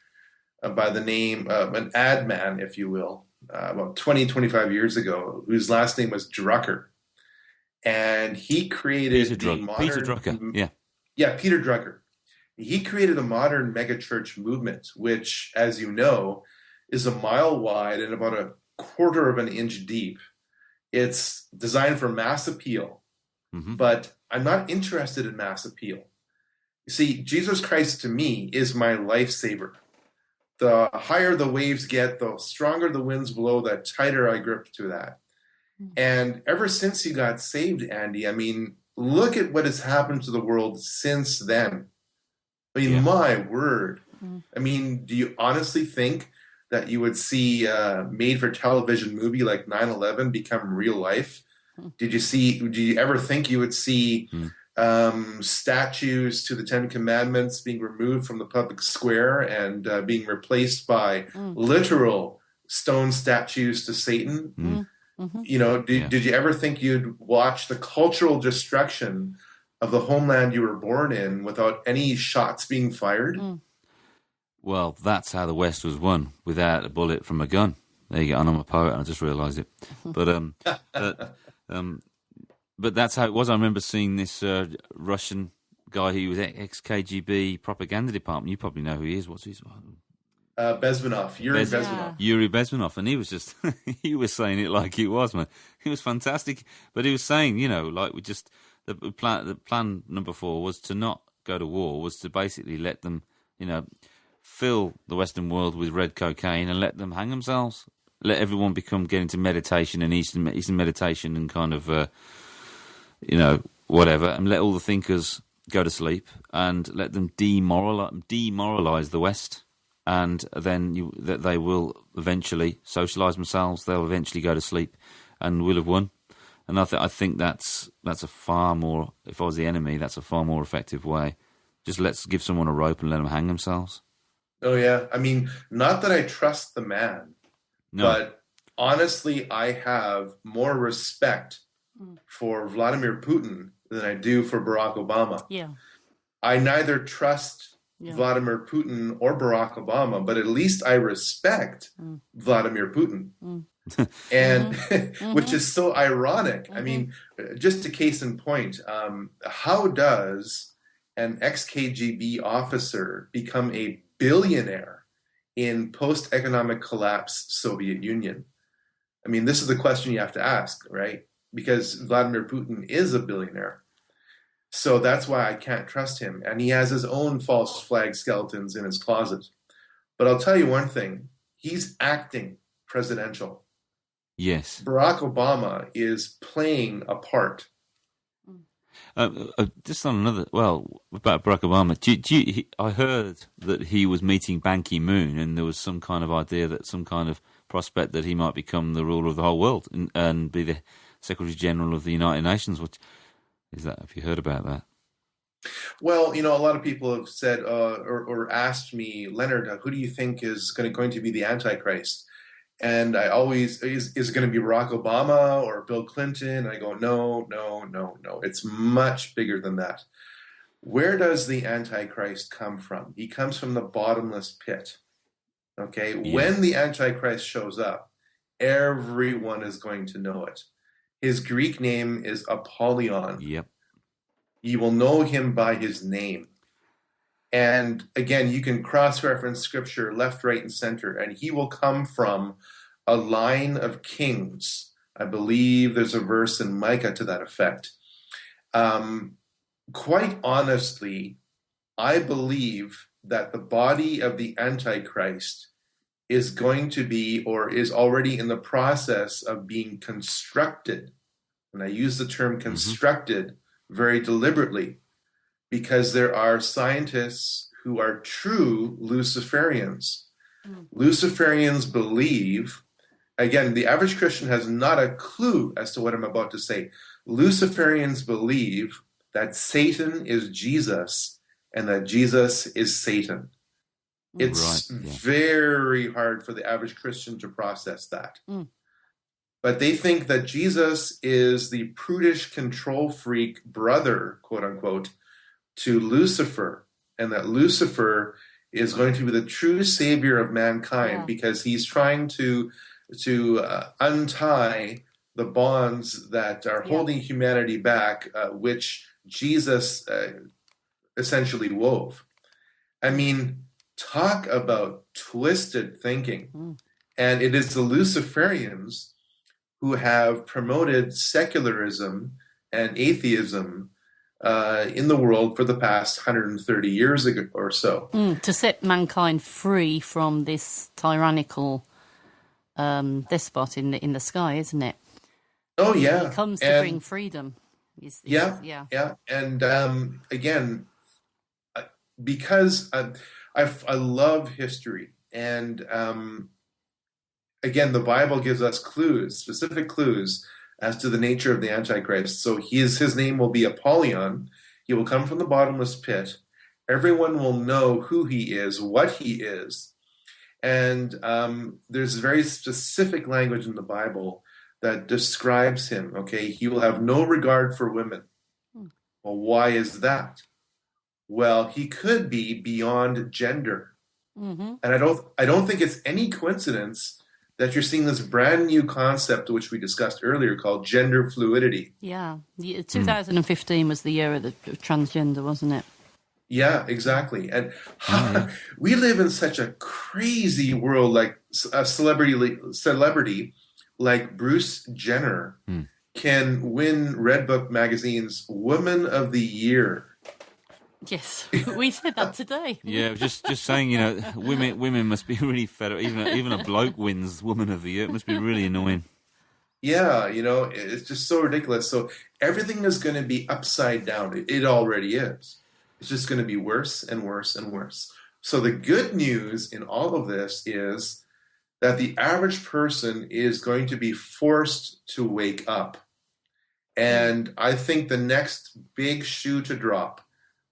by the name of an ad man, if you will, about 20, 25 years ago, whose last name was Drucker. And he created Peter Drucker. Yeah, Peter Drucker. He created a modern megachurch movement, which, as you know, is a mile wide and about a quarter of an inch deep. It's designed for mass appeal, but I'm not interested in mass appeal. You see, Jesus Christ to me is my lifesaver. The higher the waves get, the stronger the winds blow, the tighter I grip to that. And ever since you got saved, Andy, I mean, look at what has happened to the world since then. I mean, my word. I mean, do you honestly think that you would see a made-for-television movie like 9/11 become real life? Did you ever think you would see statues to the Ten Commandments being removed from the public square and being replaced by literal stone statues to Satan? You know, did you ever think you'd watch the cultural destruction of the homeland you were born in without any shots being fired? Well, that's how the West was won, without a bullet from a gun. There you go. And I'm a poet, and I just realised it. But that's how it was. I remember seeing this Russian guy who was ex-KGB propaganda department. You probably know who he is. What's his name? Bezmenov, Yuri Bezmenov. Yuri Bezmenov, and he was just, he was saying it like it was, man. He was fantastic. But he was saying, you know, like the plan number 4 was to not go to war, was to basically let them, you know, fill the Western world with red cocaine and let them hang themselves. Let everyone get into meditation and Eastern meditation and kind of, you know, whatever, and let all the thinkers go to sleep and let them demoralize the West. And then they will eventually socialise themselves. They'll eventually go to sleep, and we'll have won. And I think that's a far more. If I was the enemy, that's a far more effective way. Just let's give someone a rope and let them hang themselves. Oh yeah, I mean, not that I trust the man, but honestly, I have more respect for Vladimir Putin than I do for Barack Obama. Yeah, I neither trust Vladimir Putin or Barack Obama, but at least I respect Vladimir Putin. And which is so ironic. I mean, just a case in point, how does an ex-KGB officer become a billionaire in post-economic collapse Soviet Union? I mean, this is the question you have to ask, right? Because Vladimir Putin is a billionaire. So that's why I can't trust him. And he has his own false flag skeletons in his closet. But I'll tell you one thing. He's acting presidential. Yes. Barack Obama is playing a part. Just on another, about Barack Obama, I heard that he was meeting Ban Ki-moon, and there was some kind of idea that some kind of prospect that he might become the ruler of the whole world and be the Secretary General of the United Nations. Which is that? Have you heard about that? Well, you know, a lot of people have said or asked me, Leonard, who do you think is going to be the Antichrist? And I always, is it going to be Barack Obama or Bill Clinton? And I go, no. It's much bigger than that. Where does the Antichrist come from? He comes from the bottomless pit. Okay? Yeah. When the Antichrist shows up, everyone is going to know it. His Greek name is Apollyon. Yep. You will know him by his name. And again, you can cross-reference scripture left, right, and center, and he will come from a line of kings. I believe there's a verse in Micah to that effect. Quite honestly, I believe that the body of the Antichrist is going to be, or is already in the process of being constructed. And I use the term constructed very deliberately, because there are scientists who are true Luciferians. Luciferians believe, again, the average Christian has not a clue as to what I'm about to say, Luciferians believe that Satan is Jesus and that Jesus is Satan. It's very hard for the average Christian to process that. But they think that Jesus is the prudish control freak brother, quote unquote, to Lucifer, and that Lucifer is going to be the true savior of mankind because he's trying to untie the bonds that are holding humanity back, which Jesus essentially wove. I mean, talk about twisted thinking. And it is the Luciferians who have promoted secularism and atheism in the world for the past 130 years ago or so. To set mankind free from this tyrannical despot in the sky, isn't it? Oh, yeah. He comes to bring freedom. Yeah. And again, because I love history, and again, the Bible gives us clues, specific clues, as to the nature of the Antichrist. So his name will be Apollyon. He will come from the bottomless pit. Everyone will know who he is, what he is. And there's very specific language in the Bible that describes him, okay? He will have no regard for women. Well, why is that? Well, he could be beyond gender. And I don't think it's any coincidence that you're seeing this brand new concept, which we discussed earlier, called gender fluidity. Yeah. 2015 was the year of the transgender, wasn't it? Yeah, exactly. And we live in such a crazy world. Like a celebrity like Bruce Jenner can win Red Book magazine's Woman of the Year. Yes, we said that today. Yeah, just saying, you know, women must be really fed up. Even a bloke wins Woman of the Year. It must be really annoying. Yeah, you know, it's just so ridiculous. So everything is going to be upside down. It already is. It's just going to be worse and worse and worse. So the good news in all of this is that the average person is going to be forced to wake up. And I think the next big shoe to drop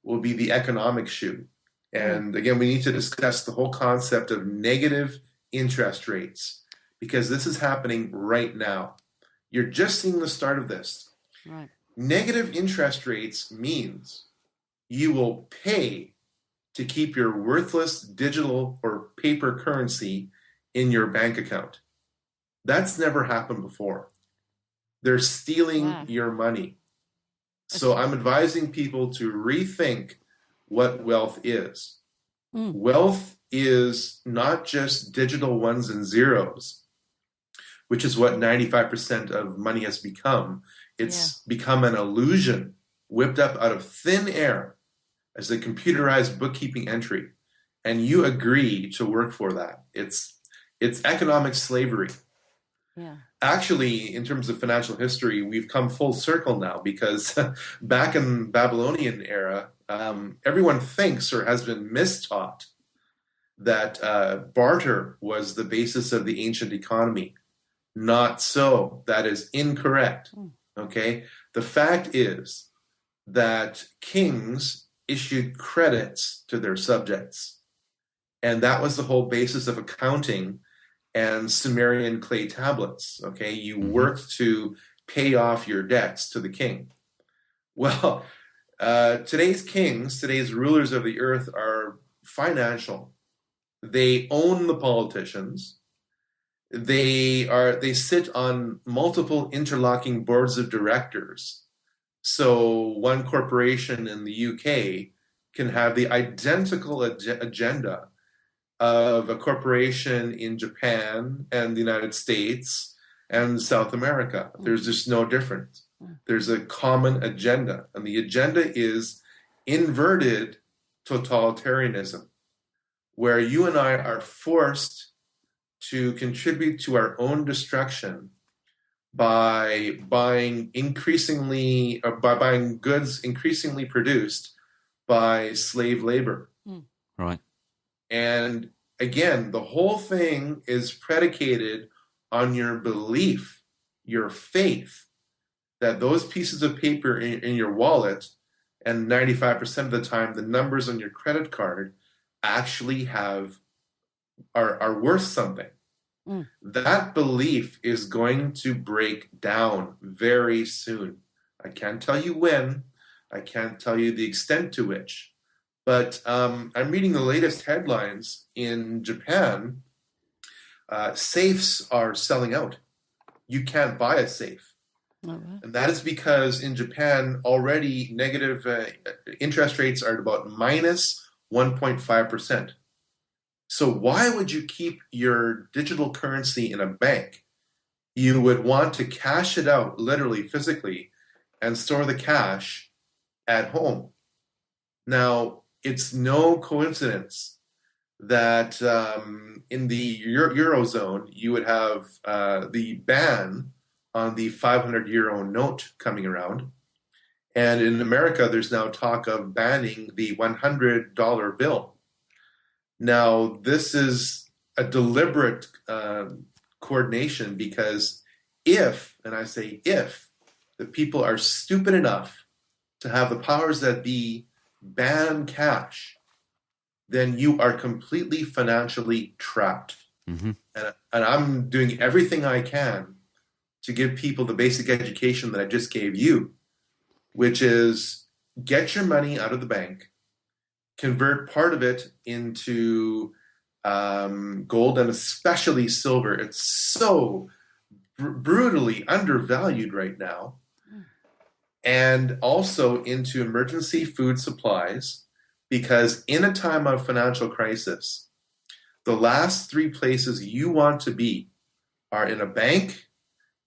will be the economic shoe. And again, we need to discuss the whole concept of negative interest rates, because this is happening right now. You're just seeing the start of this. Right. Negative interest rates means you will pay to keep your worthless digital or paper currency in your bank account. That's never happened before. They're stealing your money. So I'm advising people to rethink what wealth is. Wealth is not just digital ones and zeros, which is what 95% of money has become. It's become an illusion whipped up out of thin air as a computerized bookkeeping entry. And you agree to work for that. It's economic slavery. Yeah. Actually, in terms of financial history, we've come full circle now, because back in Babylonian era, everyone thinks or has been mistaught that barter was the basis of the ancient economy. Not so. That is incorrect. Okay? The fact is that kings issued credits to their subjects. And that was the whole basis of accounting and Sumerian clay tablets. Okay, you worked to pay off your debts to the king. Well, today's kings, today's rulers of the earth are financial. They own the politicians. They sit on multiple interlocking boards of directors. So one corporation in the UK can have the identical agenda of a corporation in Japan and the United States and South America. There's just no difference. There's a common agenda, and the agenda is inverted totalitarianism, where you and I are forced to contribute to our own destruction by buying goods increasingly produced by slave labor. Right. And again, the whole thing is predicated on your belief, your faith, that those pieces of paper in your wallet, and 95% of the time, the numbers on your credit card actually are worth something. That belief is going to break down very soon. I can't tell you when. I can't tell you the extent to which. But I'm reading the latest headlines in Japan. Safes are selling out. You can't buy a safe. And that is because in Japan, already negative interest rates are at about minus 1.5%. So why would you keep your digital currency in a bank? You would want to cash it out, literally, physically, and store the cash at home. Now, it's no coincidence that in the Eurozone, you would have the ban on the 500 euro note coming around. And in America, there's now talk of banning the $100 bill. Now, this is a deliberate coordination because if, and I say if, the people are stupid enough to have the powers that be ban cash, then you are completely financially trapped. And I'm doing everything I can to give people the basic education that I just gave you, which is get your money out of the bank, convert part of it into gold and especially silver. It's so brutally undervalued right now. And also into emergency food supplies, because in a time of financial crisis, the last three places you want to be are in a bank,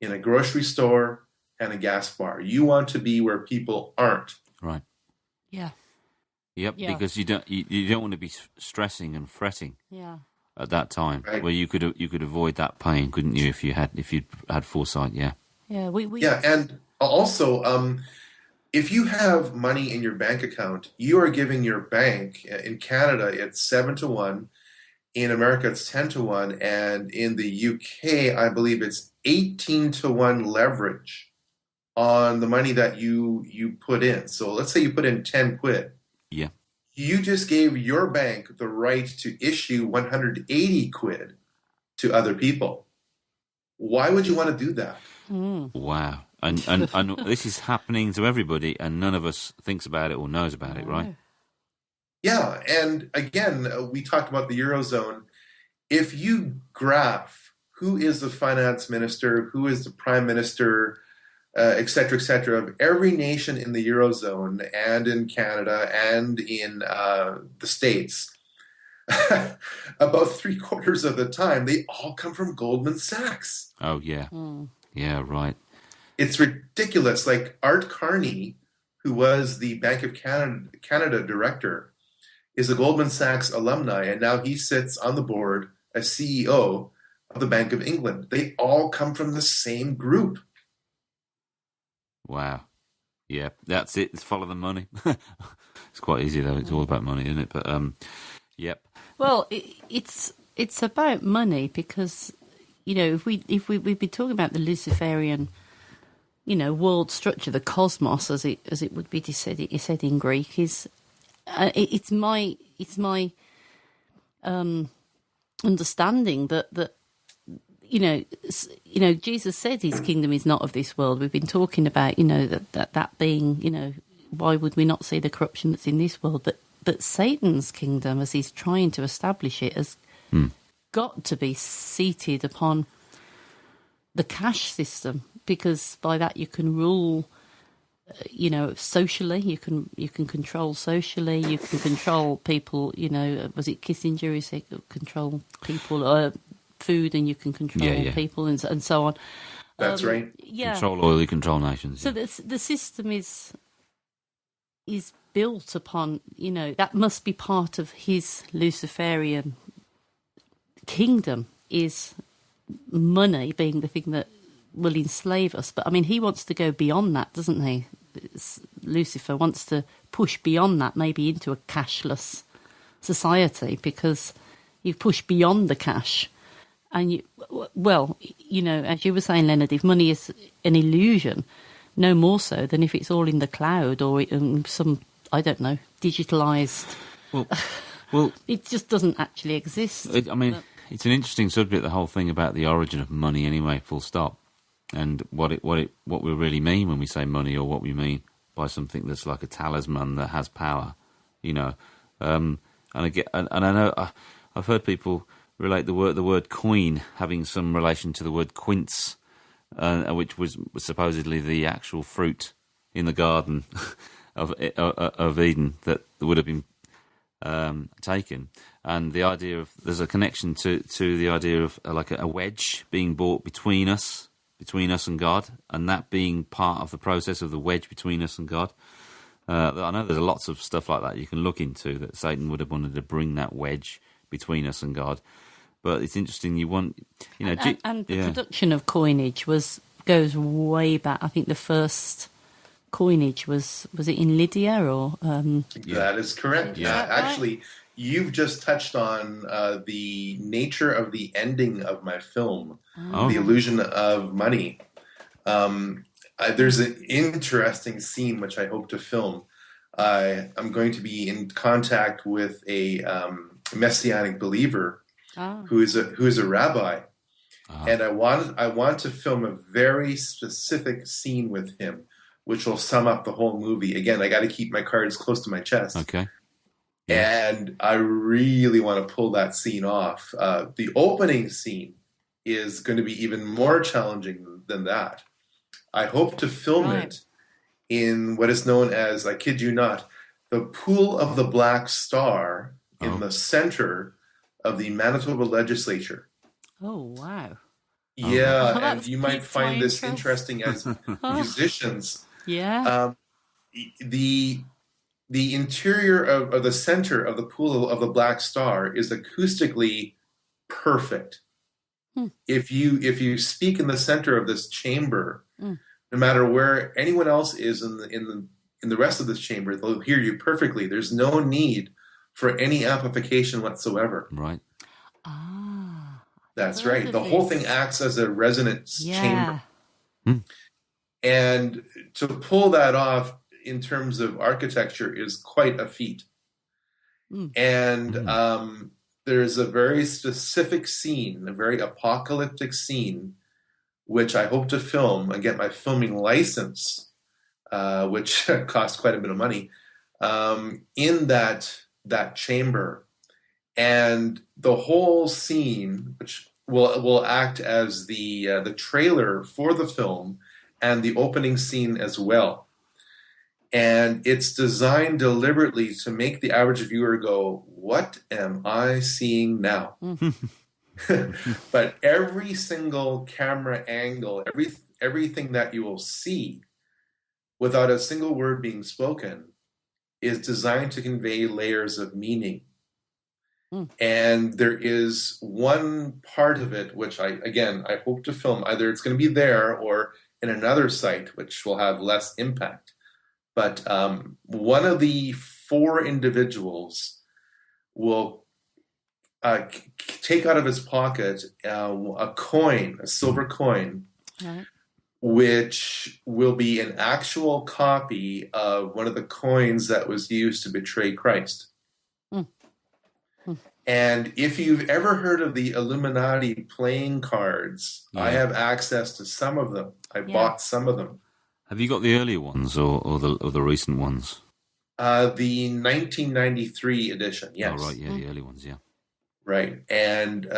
in a grocery store, and a gas bar. You want to be where people aren't. Right. Yeah. Yep. Yeah. Because you don't want to be stressing and fretting. Yeah. At that time, right. Where you could avoid that pain, couldn't you? If you'd had foresight. Yeah. Yeah. Yeah, and also, if you have money in your bank account, you are giving your bank, in Canada, it's 7-1. In America, it's 10-1. And in the UK, I believe it's 18-1 leverage on the money that you put in. So let's say you put in 10 quid. Yeah. You just gave your bank the right to issue 180 quid to other people. Why would you want to do that? Wow. And this is happening to everybody, and none of us thinks about it or knows about it, right? Yeah, and again, we talked about the Eurozone. If you graph who is the finance minister, who is the prime minister, et cetera, of every nation in the Eurozone and in Canada and in the States, about 3/4 of the time, they all come from Goldman Sachs. Oh, yeah. Yeah, right. It's ridiculous. Like Art Carney, who was the Bank of Canada director, is a Goldman Sachs alumni, and now he sits on the board as CEO of the Bank of England. They all come from the same group. Wow. Yeah, that's it. It's follow the money. It's quite easy, though. It's all about money, isn't it? But, yep. Well, it's about money because, you know, if we've been talking about the Luciferian, you know, world structure, the cosmos, as it would be said in Greek, is it's my understanding that you know Jesus said his kingdom is not of this world. We've been talking about, you know, that being, you know, why would we not see the corruption that's in this world? But Satan's kingdom, as he's trying to establish it, has got to be seated upon the cash system, because by that you can rule, you know, socially. You can control socially. You can control people. You know, was it Kissinger who said control people, food, and you can control people, and so on. That's right. Yeah, control oil, you control nations. So the system is built upon, you know, that must be part of his Luciferian kingdom, is money being the thing that will enslave us. But I mean, he wants to go beyond that, doesn't he? Lucifer wants to push beyond that, maybe into a cashless society, because you push beyond the cash. And well, you know, as you were saying, Leonard, if money is an illusion, no more so than if it's all in the cloud or some, I don't know, digitalised. Well, it just doesn't actually exist. It's an interesting subject, the whole thing about the origin of money anyway, full stop, and what we really mean when we say money, or what we mean by something that's like a talisman that has power, And I know I've heard people relate the word coin having some relation to the word quince, which was supposedly the actual fruit in the garden of Eden that would have been taken, and the idea of there's a connection to the idea of like a wedge being brought between us and God, and that being part of the process of the wedge between us and God. I know there's lots of stuff like that you can look into, that Satan would have wanted to bring that wedge between us and God. But it's interesting. And the production of coinage goes way back. I think the first coinage was it in Lydia or? That is correct. Yeah, actually, you've just touched on the nature of the ending of my film, The Illusion of Money. There's an interesting scene which I hope to film. I'm going to be in contact with a messianic believer who is a rabbi, and I want to film a very specific scene with him, which will sum up the whole movie. Again, I got to keep my cards close to my chest. Okay. And I really want to pull that scene off. The opening scene is going to be even more challenging than that. I hope to film it in what is known as, I kid you not, the pool of the Black Star in the center of the Manitoba legislature. Oh, wow. Yeah, and you might find this interesting as musicians. Yeah. The interior of the center of the pool of the Black Star is acoustically perfect. If you speak in the center of this chamber, no matter where anyone else is in the rest of this chamber, they'll hear you perfectly. There's no need for any amplification whatsoever. Right. That's right. The whole thing acts as a resonance chamber. And to pull that off in terms of architecture is quite a feat. And there's a very specific scene, a very apocalyptic scene, which I hope to film and get my filming license, which costs quite a bit of money, in that chamber. And the whole scene, which will act as the trailer for the film and the opening scene as well. And it's designed deliberately to make the average viewer go, "What am I seeing now?" But every single camera angle, everything that you will see, without a single word being spoken, is designed to convey layers of meaning. And there is one part of it which I hope to film. Either it's going to be there or in another site, which will have less impact. But one of the four individuals will take out of his pocket a coin, a silver coin, which will be an actual copy of one of the coins that was used to betray Christ. And if you've ever heard of the Illuminati playing cards, I have access to some of them. I bought some of them. Have you got the earlier ones or the recent ones? The 1993 edition, yes. Oh, right, yeah, the early ones, yeah. Right, and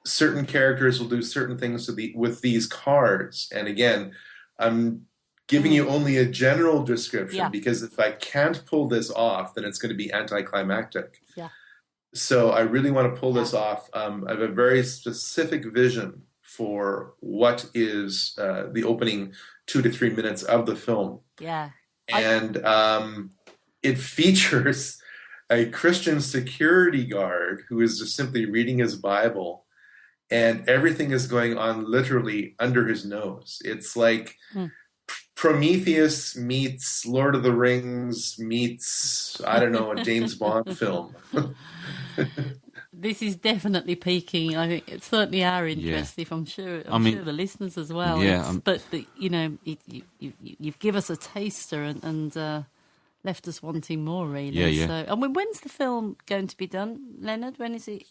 certain characters will do certain things with these cards. And again, I'm giving you only a general description because if I can't pull this off, then it's going to be anticlimactic. Yeah. So I really want to pull this off. I have a very specific vision for what is the opening 2 to 3 minutes of the film. Yeah. And it features a Christian security guard who is just simply reading his Bible, and everything is going on literally under his nose. It's like Prometheus meets Lord of the Rings meets, I don't know, a James Bond film. This is definitely piquing. I think it's certainly our interest. If I'm sure the listeners as well. Yeah, you've given us a taster and left us wanting more. Really. Yeah. So, I mean, when's the film going to be done, Leonard? When is it?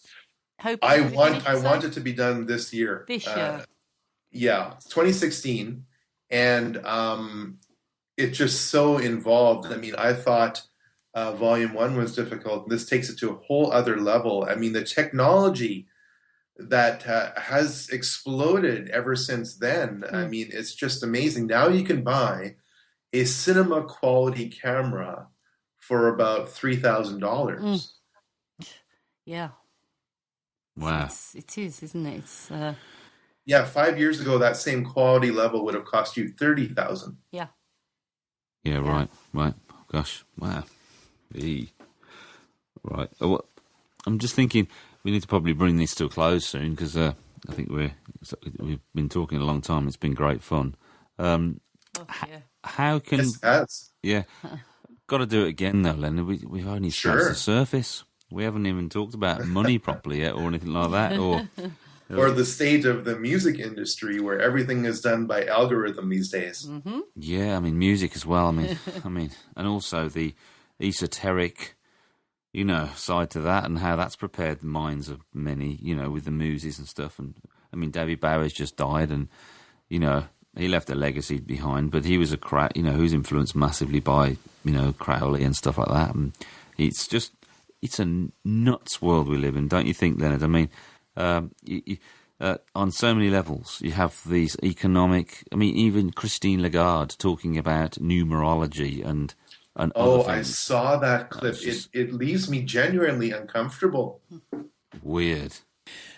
I want it to be done this year. This year. Yeah, 2016, and it's just so involved. I mean, I thought Volume 1 was difficult. This takes it to a whole other level. I mean, the technology that has exploded ever since then. I mean, it's just amazing. Now you can buy a cinema quality camera for about $3,000. Yeah. Wow. It is, isn't it? It's, yeah, 5 years ago, that same quality level would have cost you $30,000. Yeah. Yeah, right. Gosh, wow. Right. I'm just thinking we need to probably bring this to a close soon because I think we've been talking a long time. It's been great fun. How can... Yes, it has. Yeah. Got to do it again, though, Leonard. We've only scratched the surface. We haven't even talked about money properly yet or anything like that. Or the state of the music industry where everything is done by algorithm these days. Mm-hmm. Yeah, I mean, music as well. I mean, and also the esoteric, side to that and how that's prepared the minds of many, with the muses and stuff. And I mean, David Bowie's just died and, he left a legacy behind, but he was who's influenced massively by, Crowley and stuff like that. And it's a nuts world we live in, don't you think, Leonard? I mean, on so many levels, you have these economic... I mean, even Christine Lagarde talking about numerology and other things. I saw that clip. It leaves me genuinely uncomfortable. Weird.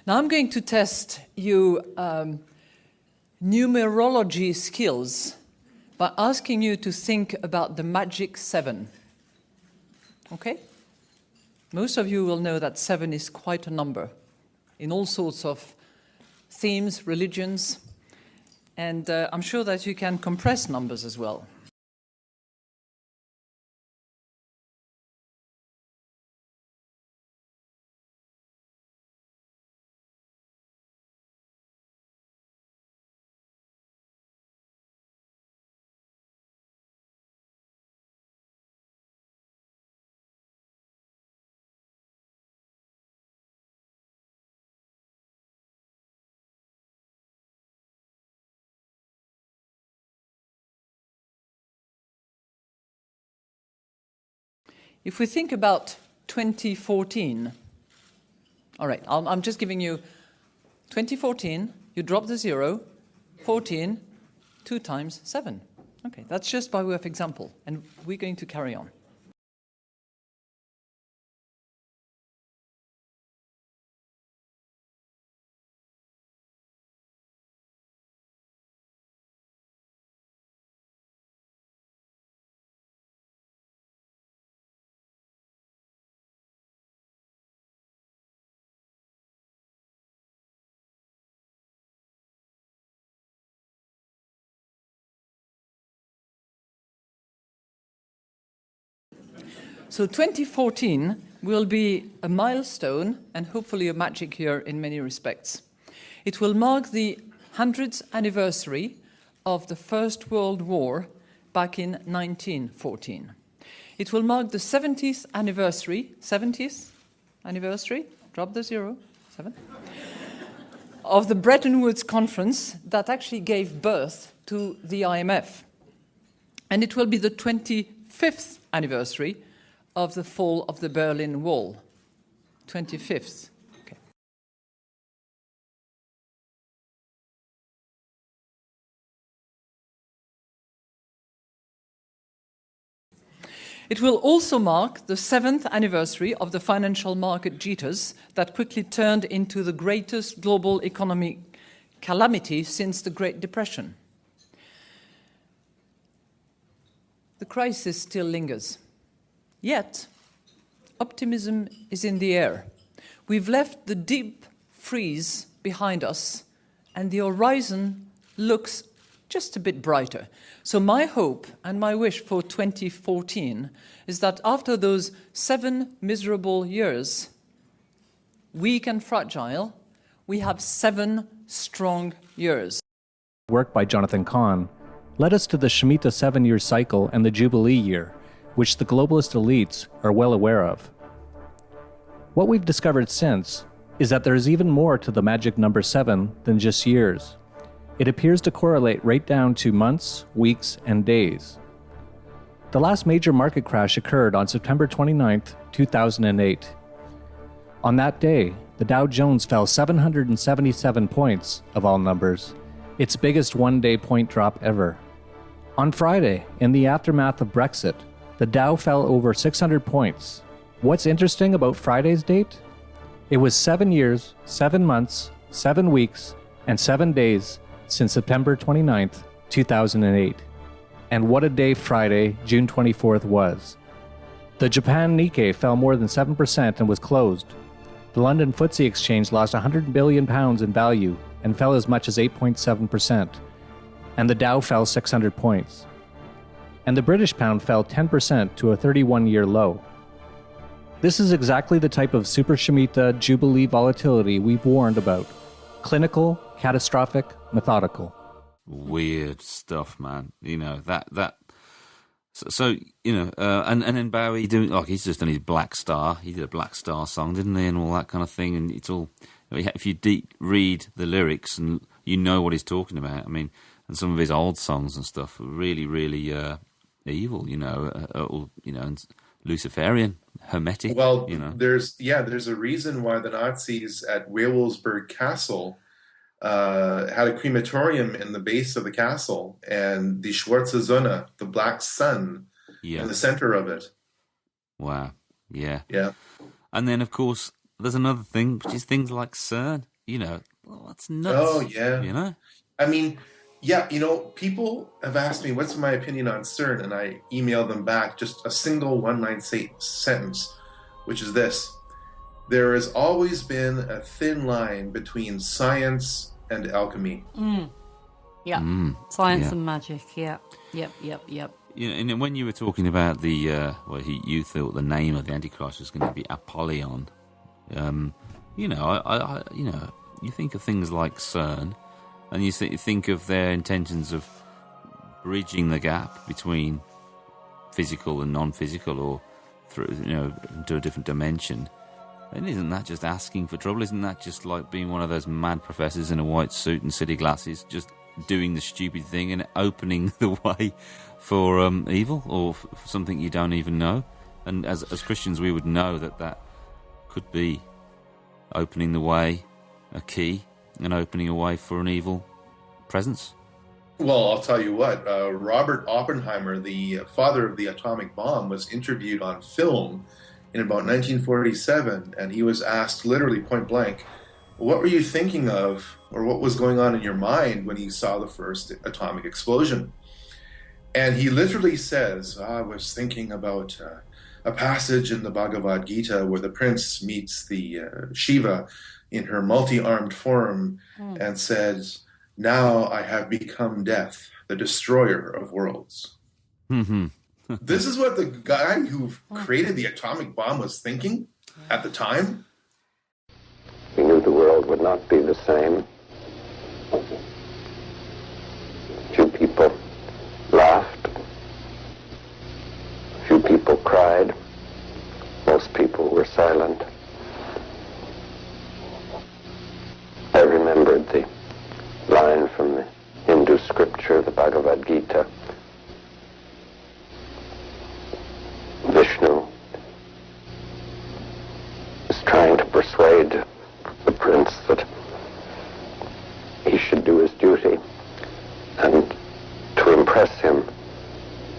Now I'm going to test you numerology skills by asking you to think about the magic 7. Okay? Most of you will know that 7 is quite a number in all sorts of themes, religions, and I'm sure that you can compress numbers as well. If we think about 2014, all right, I'm just giving you 2014, you drop the 0, 14, 2 times 7. Okay, that's just by way of example, and we're going to carry on. So 2014 will be a milestone and hopefully a magic year in many respects. It will mark the 100th anniversary of the First World War back in 1914. It will mark the 70th anniversary, drop the 0, 7, of the Bretton Woods Conference that actually gave birth to the IMF. And it will be the 25th anniversary of the fall of the Berlin Wall. 25th. Okay. It will also mark the 7th anniversary of the financial market jitters that quickly turned into the greatest global economic calamity since the Great Depression. The crisis still lingers. Yet, optimism is in the air. We've left the deep freeze behind us, and the horizon looks just a bit brighter. So my hope and my wish for 2014 is that after those 7 miserable years, weak and fragile, we have 7 strong years. Work by Jonathan Cahn led us to the Shemitah 7-year cycle and the Jubilee year, which the globalist elites are well aware of. What we've discovered since is that there is even more to the magic number 7 than just years. It appears to correlate right down to months, weeks, and days. The last major market crash occurred on September 29th, 2008. On that day, the Dow Jones fell 777 points, of all numbers, its biggest one-day point drop ever. On Friday, in the aftermath of Brexit, the Dow fell over 600 points. What's interesting about Friday's date? It was 7 years, 7 months, 7 weeks, and 7 days since September 29th, 2008. And what a day Friday, June 24th was. The Japan Nikkei fell more than 7% and was closed. The London FTSE Exchange lost £100 billion in value and fell as much as 8.7%. And the Dow fell 600 points. And the British pound fell 10% to a 31-year low. This is exactly the type of Super Shemitah Jubilee volatility we've warned about. Clinical, catastrophic, methodical. Weird stuff, man. You know, so you know, and then Bowie doing, like, he's just done his Black Star. He did a Black Star song, didn't he, and all that kind of thing. And it's all, if you deep read the lyrics and you know what he's talking about, I mean, and some of his old songs and stuff are really, really evil, you know, and Luciferian, hermetic. Well, you know, there's a reason why the Nazis at Wewelsburg Castle had a crematorium in the base of the castle, and the Schwarze Sonne, the black sun, in the center of it. Wow. Yeah. Yeah. And then, of course, there's another thing, which is things like CERN. You know, well, that's nuts. Oh, yeah. You know? I mean, yeah, you know, people have asked me, what's my opinion on CERN? And I emailed them back just a single one-line sentence, which is this. There has always been a thin line between science and alchemy. Yeah. Science and magic. Yeah. Yep. You know, and when you were talking about the, you thought the name of the Antichrist was going to be Apollyon. You know, you think of things like CERN, and you think of their intentions of bridging the gap between physical and non-physical, or through, you know, into a different dimension. And isn't that just asking for trouble? Isn't that just like being one of those mad professors in a white suit and city glasses, just doing the stupid thing and opening the way for evil, or for something you don't even know? And as Christians, we would know that could be opening the way, a key, and opening a way for an evil presence. Well, I'll tell you what, Robert Oppenheimer, the father of the atomic bomb, was interviewed on film in about 1947, and he was asked literally point blank, what were you thinking of, or what was going on in your mind when you saw the first atomic explosion? And he literally says, I was thinking about a passage in the Bhagavad Gita where the prince meets the Shiva in her multi-armed form and says, now I have become death, the destroyer of worlds. Mm-hmm. This is what the guy who created the atomic bomb was thinking at the time. We knew the world would not be the same. Few people laughed. Few people cried. Most people were silent. I remembered the line from the Hindu scripture, the Bhagavad Gita. Vishnu is trying to persuade the prince that he should do his duty, and to impress him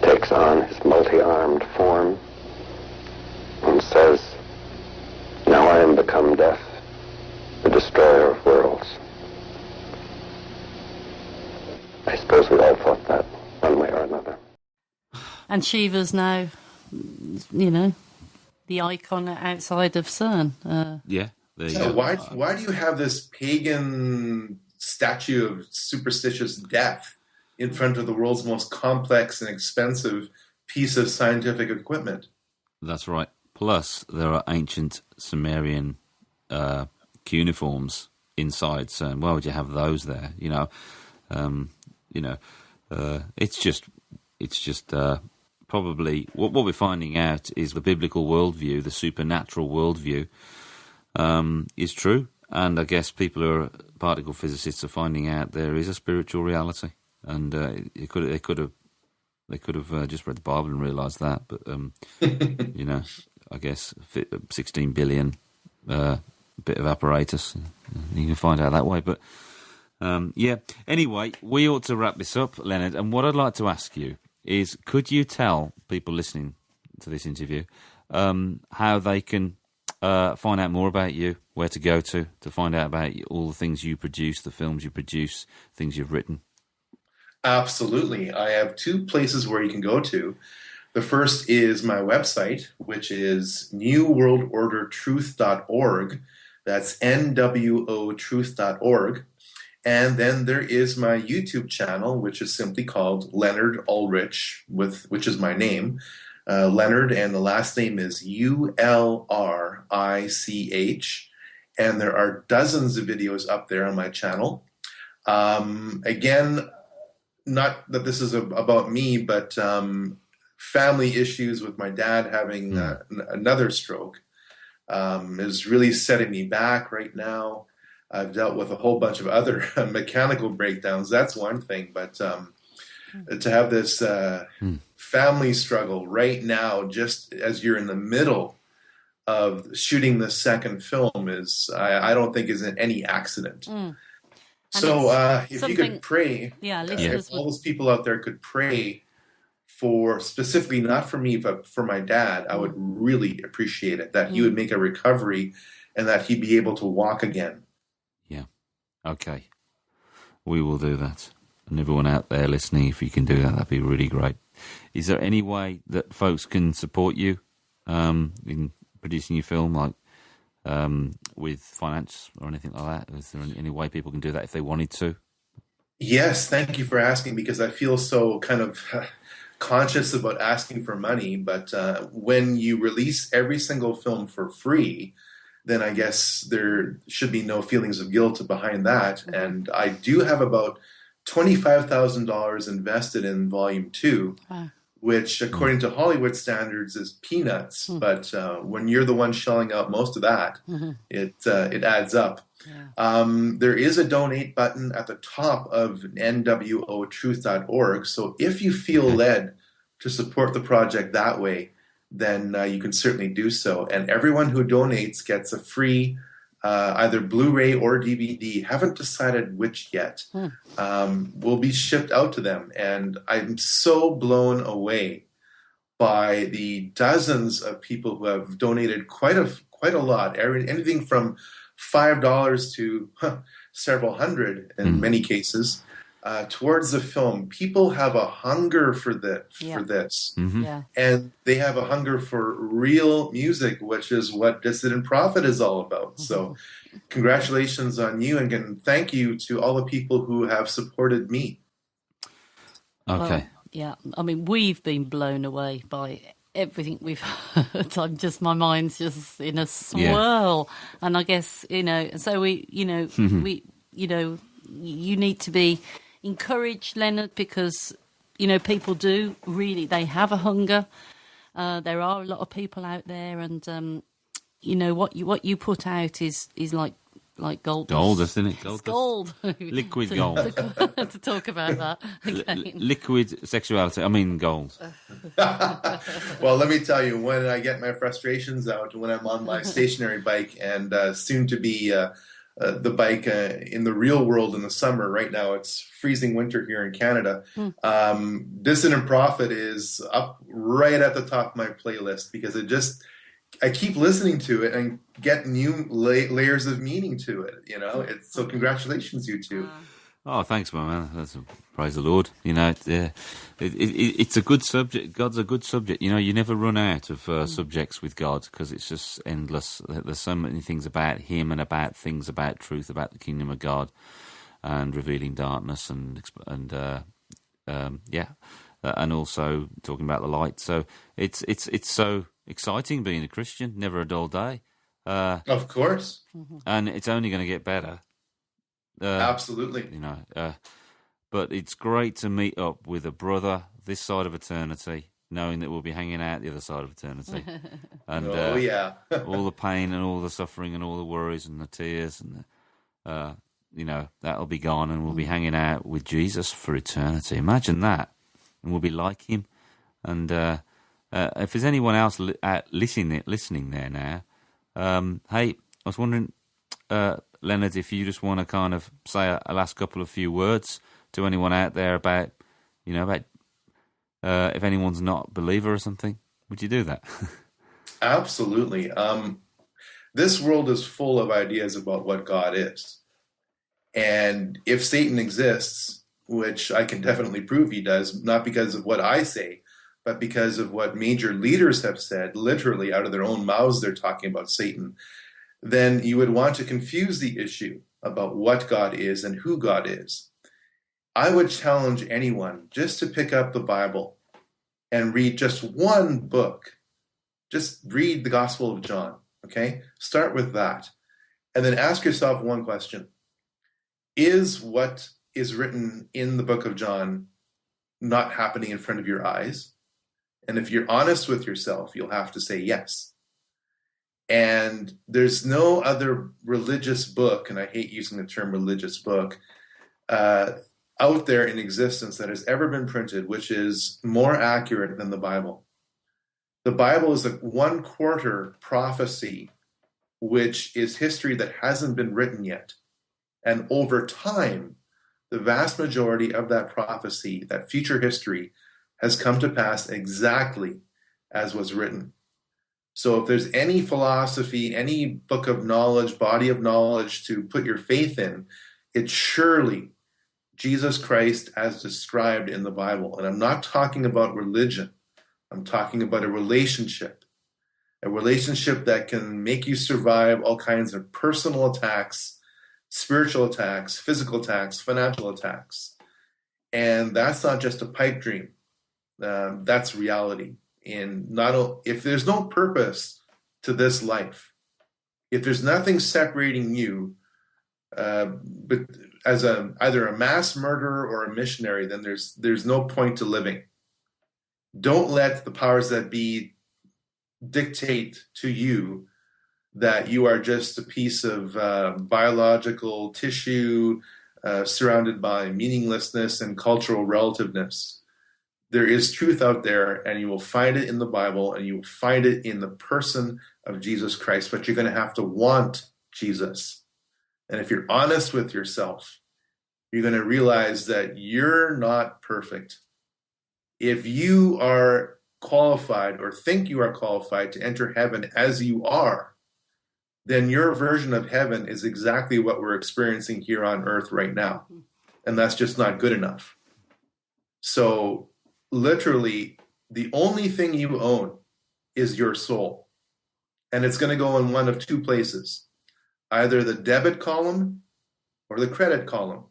takes on his multi-armed form and says, now I am become death, the destroyer of worlds. I suppose we all thought that one way or another. And Shiva's now, you know, the icon outside of CERN. So why do you have this pagan statue of superstitious death in front of the world's most complex and expensive piece of scientific equipment? That's right. Plus, there are ancient Sumerian cuneiforms inside CERN. Why would you have those there? It's just probably what we're finding out is the biblical worldview, the supernatural worldview, is true. And I guess people who are particle physicists are finding out there is a spiritual reality, and they could have just read the Bible and realised that. But I guess 16 billion bit of apparatus, you can find out that way. But anyway, we ought to wrap this up, Leonard. And what I'd like to ask you is, could you tell people listening to this interview how they can find out more about you, where to go to find out about all the things you produce, the films you produce, things you've written? Absolutely. I have 2 places where you can go to. The first is my website, which is newworldordertruth.org. That's nwotruth.org. And then there is my YouTube channel, which is simply called Leonard Ulrich, which is my name. Leonard, and the last name is Ulrich. And there are dozens of videos up there on my channel. Again, not that this is about me, but family issues with my dad having another stroke is really setting me back right now. I've dealt with a whole bunch of other mechanical breakdowns. That's one thing, but to have this family struggle right now, just as you're in the middle of shooting the second film, is I don't think is any accident. So if you could pray, if all those people out there could pray for, specifically not for me, but for my dad, I would really appreciate it, that he would make a recovery and that he'd be able to walk again. Yeah. Okay. We will do that. And everyone out there listening, if you can do that, that'd be really great. Is there any way that folks can support you in producing your film, like with finance or anything like that? Is there any way people can do that if they wanted to? Yes, thank you for asking, because I feel so kind of conscious about asking for money. But when you release every single film for free, then I guess there should be no feelings of guilt behind that. And I do have about $25,000 invested in Volume 2, which, according to Hollywood standards, is peanuts. But when you're the one shelling out most of that, it adds up. There is a donate button at the top of nwotruth.org. So if you feel led to support the project that way, then you can certainly do so. And everyone who donates gets a free either Blu-ray or DVD. Haven't decided which yet. Will be shipped out to them. And I'm so blown away by the dozens of people who have donated quite a lot. Anything from $5 to several hundred in many cases towards the film. People have a hunger for this. And they have a hunger for real music, which is what Dissident Prophet is all about. So congratulations on you, and thank you to all the people who have supported me. Okay. Well, I mean, we've been blown away by everything we've heard. My mind's just in a swirl. And I guess, so you need to be encouraged, Leonard, because, people do really, they have a hunger. There are a lot of people out there, and, what you put out is like gold. Gold, isn't it? It's gold. Liquid gold. To talk about that. Liquid sexuality. I mean gold. Well, let me tell you, when I get my frustrations out, when I'm on my stationary bike, and soon to be the bike in the real world in the summer. Right now it's freezing winter here in Canada. Dissident Prophet is up right at the top of my playlist, because I keep listening to it and get new layers of meaning to it. So congratulations, you two. Oh, thanks, my man. Praise the Lord. It's a good subject. God's a good subject. You never run out of subjects with God, because it's just endless. There's so many things about Him, and about things about truth, about the kingdom of God, and revealing darkness, and also talking about the light. So it's so exciting being a Christian. Never a dull day. Of course. And it's only going to get better. Absolutely. You know, but it's great to meet up with a brother this side of eternity, knowing that we'll be hanging out the other side of eternity. And all the pain and all the suffering and all the worries and the tears and you know, that'll be gone, and we'll be hanging out with Jesus for eternity. Imagine that. And we'll be like him. And if there's anyone else listening there now, hey, I was wondering, Leonard, if you just want to kind of say a last couple of few words to anyone out there about, you know, about if anyone's not a believer or something, would you do that? Absolutely. This world is full of ideas about what God is. And if Satan exists, which I can definitely prove he does, not because of what I say, but because of what major leaders have said, literally out of their own mouths they're talking about Satan, then you would want to confuse the issue about what God is and who God is. I would challenge anyone just to pick up the Bible and read just one book. Just read the Gospel of John, okay? Start with that. And then ask yourself one question. Is what is written in the book of John not happening in front of your eyes? And if you're honest with yourself, you'll have to say yes. And there's no other religious book, and I hate using the term religious book, out there in existence that has ever been printed, which is more accurate than the Bible. The Bible is a 1/4 prophecy, which is history that hasn't been written yet. And over time, the vast majority of that prophecy, that future history, has come to pass exactly as was written. So if there's any philosophy, any book of knowledge, body of knowledge to put your faith in, it's surely Jesus Christ as described in the Bible. And I'm not talking about religion. I'm talking about a relationship that can make you survive all kinds of personal attacks, spiritual attacks, physical attacks, financial attacks. And that's not just a pipe dream. That's reality. If there's no purpose to this life, if there's nothing separating you, but as either a mass murderer or a missionary, then there's no point to living. Don't let the powers that be dictate to you that you are just a piece of biological tissue surrounded by meaninglessness and cultural relativeness. There is truth out there, and you will find it in the Bible, and you will find it in the person of Jesus Christ, but you're going to have to want Jesus. And if you're honest with yourself, you're going to realize that you're not perfect. If you are qualified or think you are qualified to enter heaven as you are, then your version of heaven is exactly what we're experiencing here on earth right now. And that's just not good enough. So literally, the only thing you own is your soul. And it's going to go in one of two places, either the debit column or the credit column.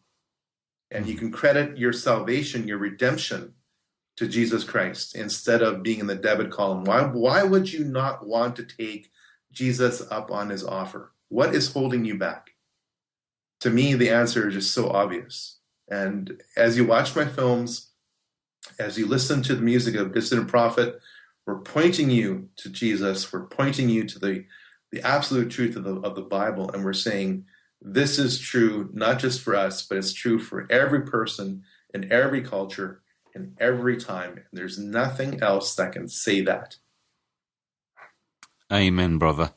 And you can credit your salvation, your redemption, to Jesus Christ instead of being in the debit column. Why would you not want to take Jesus up on his offer? What is holding you back? To me, the answer is just so obvious. And as you watch my films, as you listen to the music of Dissident Prophet, we're pointing you to Jesus. We're pointing you to the absolute truth of the Bible. And we're saying, this is true, not just for us, but it's true for every person in every culture in every time. And there's nothing else that can say that. Amen, brother.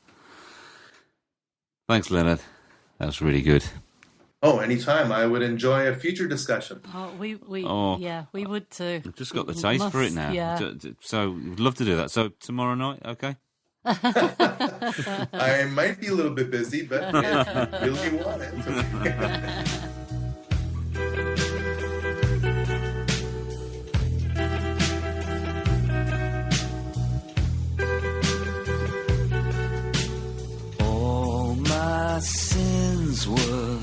Thanks, Leonard. That was really good. Oh, anytime. I would enjoy a future discussion. Oh, we would too. I've just got the taste for it now. Yeah. So we'd love to do that. So tomorrow night, okay? I might be a little bit busy, but if you really want it. All my sins were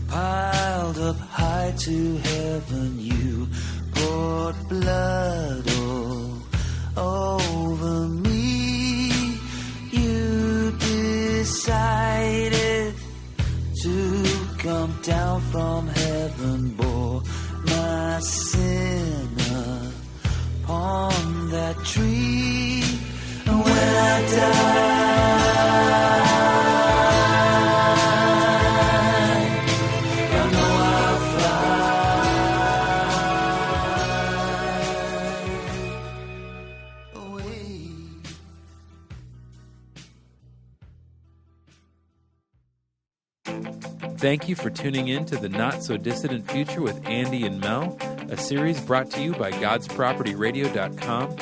piled up high to heaven. You poured blood all over me. You did decided to come down from heaven, bore my sin upon that tree. And when I die, I know I'll fly away. Thank you for tuning in to the Not So Dissident Future with Andy and Mel, a series brought to you by God'sPropertyRadio.com.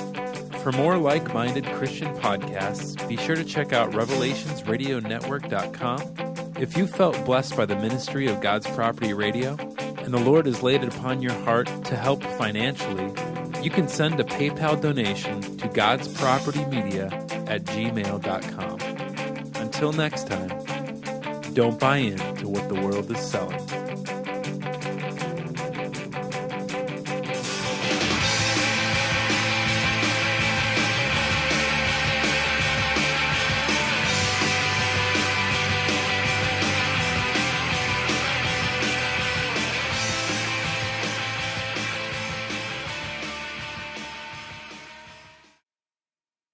For more like-minded Christian podcasts, be sure to check out RevelationsRadioNetwork.com. If you felt blessed by the ministry of God's Property Radio, and the Lord has laid it upon your heart to help financially, you can send a PayPal donation to God'sPropertyMedia@gmail.com. Until next time, don't buy in to what the world is selling.